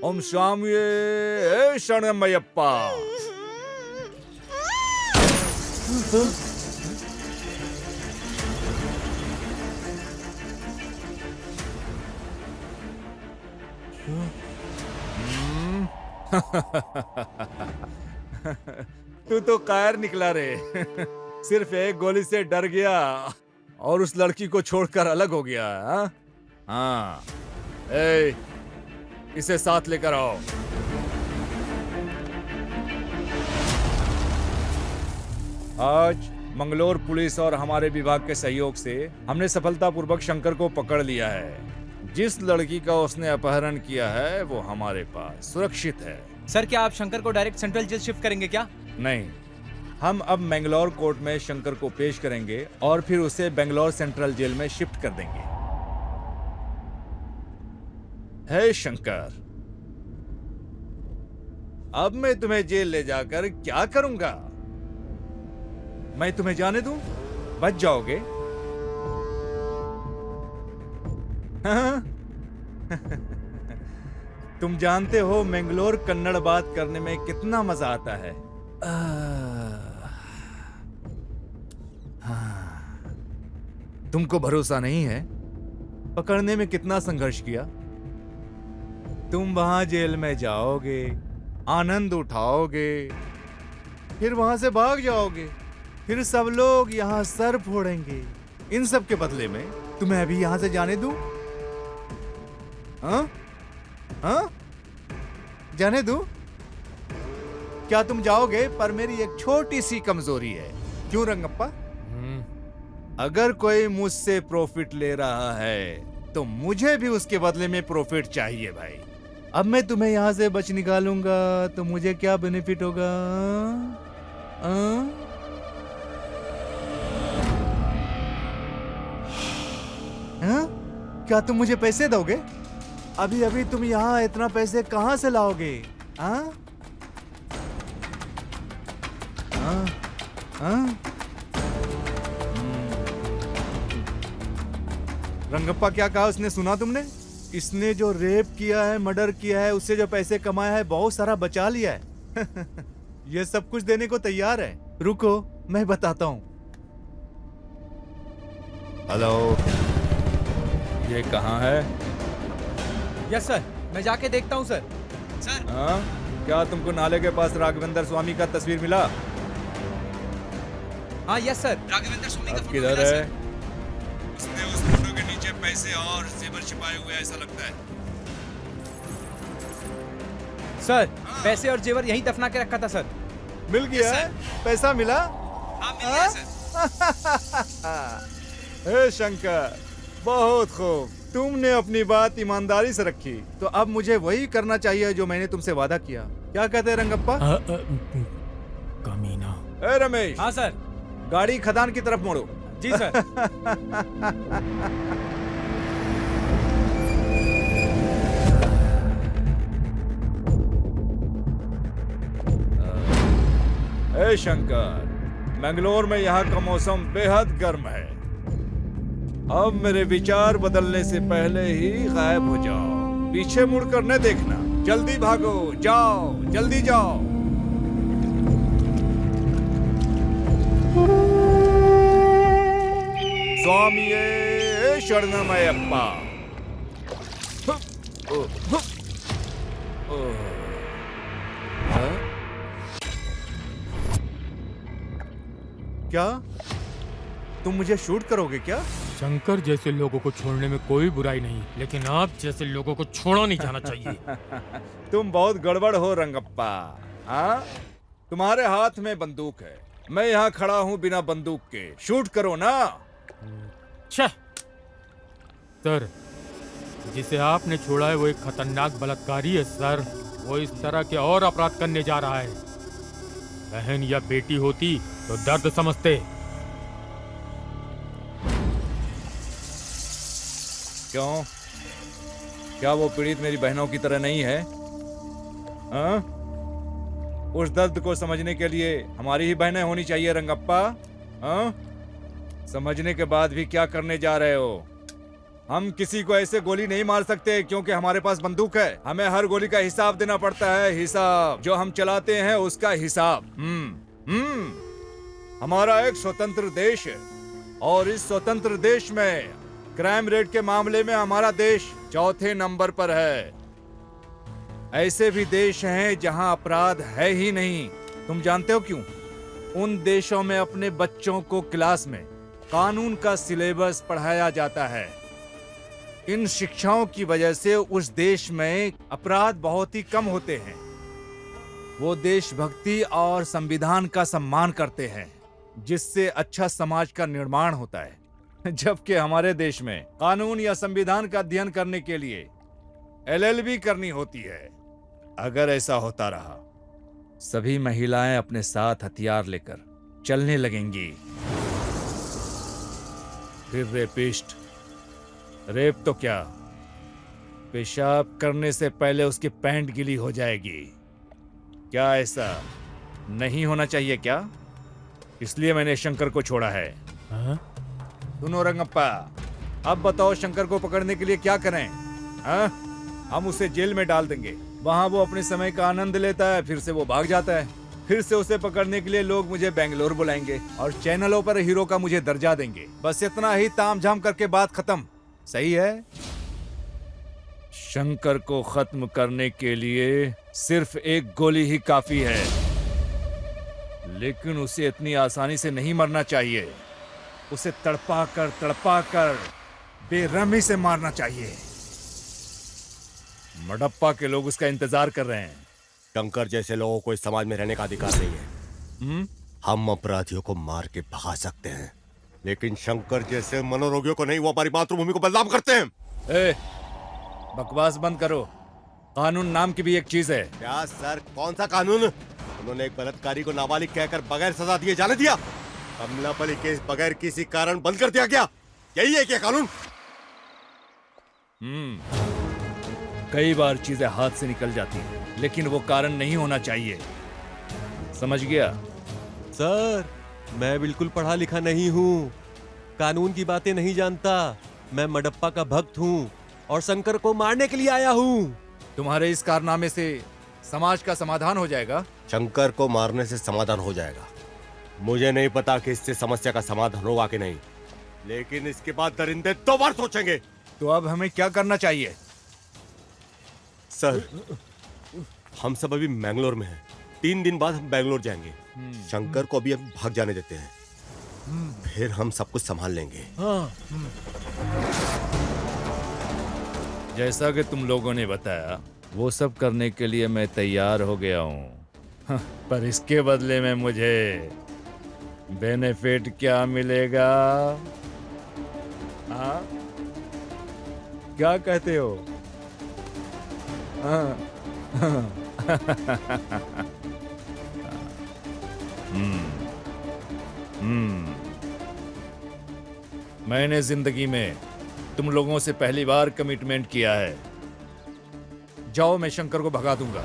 [SPEAKER 12] ओम स्वामी शरणमयप्पा। तू तो कायर निकला रे। सिर्फ एक गोली से डर गया और उस लड़की को छोड़कर अलग हो गया। हाँ, इसे साथ लेकर आओ। आज मंगलोर पुलिस और हमारे विभाग के सहयोग से हमने सफलतापूर्वक शंकर को पकड़ लिया है। जिस लड़की का उसने अपहरण किया है वो हमारे पास सुरक्षित है।
[SPEAKER 14] सर, क्या आप शंकर को डायरेक्ट सेंट्रल जेल शिफ्ट करेंगे क्या?
[SPEAKER 12] नहीं, हम अब मैंगलोर कोर्ट में शंकर को पेश करेंगे और फिर उसे बेंगलोर सेंट्रल जेल में शिफ्ट कर देंगे। हे शंकर, अब मैं तुम्हें जेल ले जाकर क्या करूंगा? मैं तुम्हें जाने दूं? बच जाओगे? हाँ? तुम जानते हो मैंगलोर कन्नड़ बात करने में कितना मजा आता है। हाँ, तुमको भरोसा नहीं है? पकड़ने में कितना संघर्ष किया। तुम वहां जेल में जाओगे, आनंद उठाओगे, फिर वहां से भाग जाओगे, फिर सब लोग यहाँ सर फोड़ेंगे। इन सब के बदले में तुम्हें अभी यहाँ से जाने दूं? हाँ? हाँ? जाने दूं? क्या तुम जाओगे? पर मेरी एक छोटी सी कमजोरी है। क्यों रंगप्पा? अगर कोई मुझसे प्रॉफिट ले रहा है तो मुझे भी उसके बदले में प्रॉफिट चाहिए भाई। अब मैं तुम्हें यहाँ से बच निकालूंगा तो मुझे क्या बेनिफिट होगा? हाँ? क्या तुम मुझे पैसे दोगे? अभी अभी तुम यहाँ इतना पैसे कहाँ से लाओगे? हाँ? हाँ? हाँ? रंगप्पा क्या कहा उसने, सुना तुमने? इसने जो रेप किया है, मर्डर किया है, उससे जो पैसे कमाया है, बहुत सारा बचा लिया है। ये सब कुछ देने को तैयार है। रुको, मैं बताता हूँ। हेलो, ये कहाँ है?
[SPEAKER 14] यस सर, मैं जाके देखता हूँ सर।
[SPEAKER 12] सर, हाँ? क्या तुमको नाले के पास राघवेंद्र स्वामी का तस्वीर मिला?
[SPEAKER 14] हाँ यस सर, राघवेंद्र स्वामी का
[SPEAKER 12] अब किधर है? उसने उस फोटो के नीचे पैसे और जेवर छिपाए हुए ऐसा लगता है।
[SPEAKER 14] सर, पैसे और जेवर यहीं दफना के रखा था सर।
[SPEAKER 12] मिल गया है? पैसा मिला?
[SPEAKER 14] हाँ मिल गया सर।
[SPEAKER 12] हे शंकर, बहुत खूब। तुमने अपनी बात ईमानदारी से रखी, तो अब मुझे वही करना चाहिए जो मैंने तुमसे वादा किया। क्या कहते हैं रंगप्पा?
[SPEAKER 3] कमीना।
[SPEAKER 12] ए रमेश।
[SPEAKER 14] हाँ सर।
[SPEAKER 12] गाड़ी खदान की तरफ मोड़ो।
[SPEAKER 14] जी सर।
[SPEAKER 12] ए शंकर, मंगलोर में यहाँ का मौसम बेहद गर्म है। अब मेरे विचार बदलने से पहले ही गायब हो जाओ। पीछे मुड़कर न देखना। जल्दी भागो, जाओ, जल्दी जाओ। स्वामिये शरणमयप्पा। क्या तुम मुझे शूट करोगे क्या?
[SPEAKER 3] शंकर जैसे लोगों को छोड़ने में कोई बुराई नहीं, लेकिन आप जैसे लोगों को छोड़ा नहीं जाना चाहिए।
[SPEAKER 12] तुम बहुत गड़बड़ हो रंगप्पा। हाँ? तुम्हारे हाथ में बंदूक है, मैं यहाँ खड़ा हूँ बिना बंदूक के। शूट करो ना।
[SPEAKER 3] सर, जिसे आपने छोड़ा है वो एक खतरनाक बलात्कारी है सर। वो इस तरह के और अपराध करने जा रहा है। बहन या बेटी होती तो दर्द समझते।
[SPEAKER 12] क्यों? क्या वो पीड़ित मेरी बहनों की तरह नहीं है? हाँ? उस दर्द को समझने के लिए हमारी ही बहनें होनी चाहिए रंगप्पा। हाँ? समझने के बाद भी क्या करने जा रहे हो? हम किसी को ऐसे गोली नहीं मार सकते क्योंकि हमारे पास बंदूक है। हमें हर गोली का हिसाब देना पड़ता है। हिसाब जो हम चलाते हैं उसका हिसाब। हमारा एक स्वतंत्र देश है और इस स्वतंत्र देश में क्राइम रेट के मामले में हमारा देश चौथे नंबर पर है। ऐसे भी देश हैं जहां अपराध है ही नहीं। तुम जानते हो क्यों? उन देशों में अपने बच्चों को क्लास में कानून का सिलेबस पढ़ाया जाता है। इन शिक्षाओं की वजह से उस देश में अपराध बहुत ही कम होते हैं। वो देशभक्ति और संविधान का सम्मान करते हैं, जिससे अच्छा समाज का निर्माण होता है। जबकि हमारे देश में कानून या संविधान का अध्ययन करने के लिए LLB करनी होती है। अगर ऐसा होता रहा, सभी महिलाएं अपने साथ हथियार लेकर चलने लगेंगी। फिर रेपिस्ट, रेप तो क्या, पेशाब करने से पहले उसकी पैंट गीली हो जाएगी। क्या ऐसा नहीं होना चाहिए क्या? इसलिए मैंने शंकर को छोड़ा है। सुनो रंगप्पा, अब बताओ शंकर को पकड़ने के लिए क्या करें? हम उसे जेल में डाल देंगे। वहां वो अपने समय का आनंद लेता है, फिर से वो भाग जाता है। फिर से उसे पकड़ने के लिए लोग मुझे बेंगलोर बुलाएंगे और चैनलों पर हीरो का मुझे दर्जा देंगे। बस इतना ही तामझाम करके बात खत्म। सही है?
[SPEAKER 13] शंकर को खत्म करने के लिए सिर्फ एक गोली ही काफी है, लेकिन उसे इतनी आसानी से नहीं मरना चाहिए। उसे तड़पा कर बेरहमी से मारना चाहिए। मडप्पा के लोग उसका इंतजार कर रहे हैं।
[SPEAKER 4] शंकर जैसे लोगों को इस समाज में रहने का अधिकार नहीं है। हम अपराधियों को मार के भगा सकते हैं, लेकिन शंकर जैसे मनोरोगियों को नहीं। वो हमारी मातृभूमि को बदनाम करते हैं।
[SPEAKER 12] बकवास बंद करो। कानून नाम की भी एक चीज है।
[SPEAKER 4] क्या सर, कौन सा कानून? उन्होंने एक बलात्कारी को नाबालिग कहकर बगैर सजा दिए जाने दिया। कमलापली केस बगैर किसी कारण बंद कर दिया गया। यही है क्या कानून?
[SPEAKER 13] कई बार चीजें हाथ से निकल जाती हैं, लेकिन वो कारण नहीं होना चाहिए। समझ गया?
[SPEAKER 2] सर, मैं बिल्कुल पढ़ा लिखा नहीं हूँ, कानून की बातें नहीं जानता। मैं मडप्पा का भक्त हूँ और शंकर को मारने के लिए आया हूँ।
[SPEAKER 12] तुम्हारे इस कारनामे से समाज का समाधान हो जाएगा?
[SPEAKER 4] शंकर को मारने से समाधान हो जाएगा। मुझे नहीं पता कि इससे समस्या का समाधान होगा कि नहीं, लेकिन इसके बाद दरिंदे 2 बार सोचेंगे।
[SPEAKER 12] तो अब हमें क्या करना चाहिए?
[SPEAKER 4] सर, हम सब अभी मैंगलोर में हैं। 3 दिन बाद हम बैंगलोर जाएंगे। शंकर को अभी हम भाग जाने देते हैं, फिर हम सब कुछ संभाल लेंगे।
[SPEAKER 13] जैसा कि तुम लोगों ने बताया, वो सब करने के लिए मैं तैयार हो गया हूँ। पर इसके बदले में मुझे बेनिफिट क्या मिलेगा? हाँ,
[SPEAKER 12] क्या कहते हो?
[SPEAKER 13] मैंने जिंदगी में तुम लोगों से पहली बार कमिटमेंट किया है।
[SPEAKER 12] जाओ, मैं शंकर को भगा दूंगा।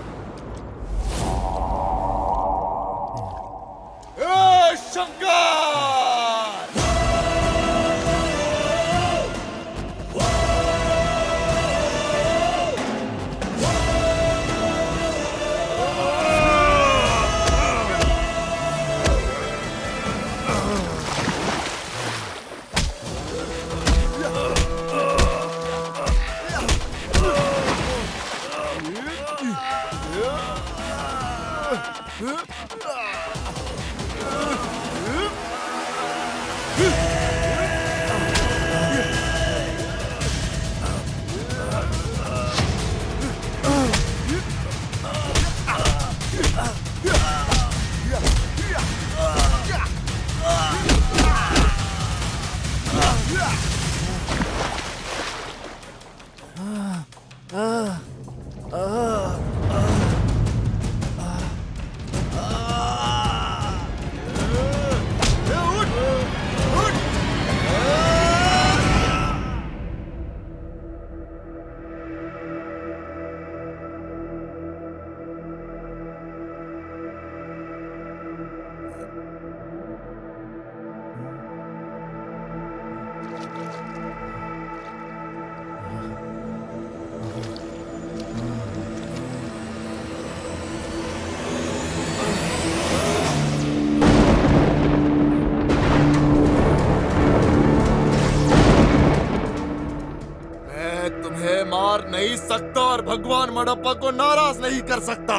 [SPEAKER 5] मार नहीं सकता और भगवान मडप्पा को नाराज नहीं कर सकता।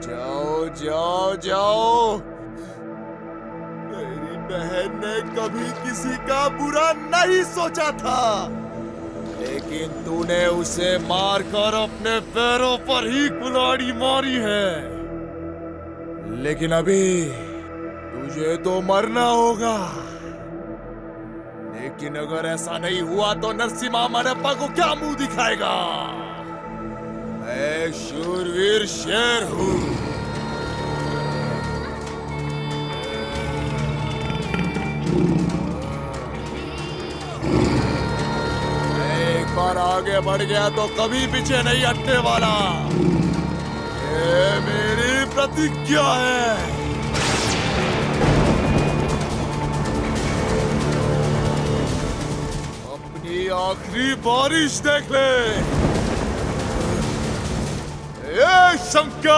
[SPEAKER 5] जाओ जाओ जाओ। मेरी बहन ने कभी किसी का बुरा नहीं सोचा था, लेकिन तूने उसे मारकर अपने पैरों पर ही कुल्हाड़ी मारी है। लेकिन अभी तुझे तो मरना होगा। लेकिन अगर ऐसा नहीं हुआ तो नरसिम्हा मडप्पा को क्या मुंह दिखाएगा? मैं शूरवीर शेर हूं। एक बार आगे बढ़ गया तो कभी पीछे नहीं हटने वाला। ये मेरी प्रतिज्ञा है। आखिरी बारिश देख ले। ये शंकर।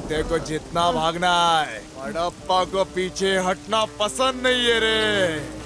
[SPEAKER 5] कुत्ते को जितना भागना है, बड़प्पा को पीछे हटना पसंद नहीं है रे।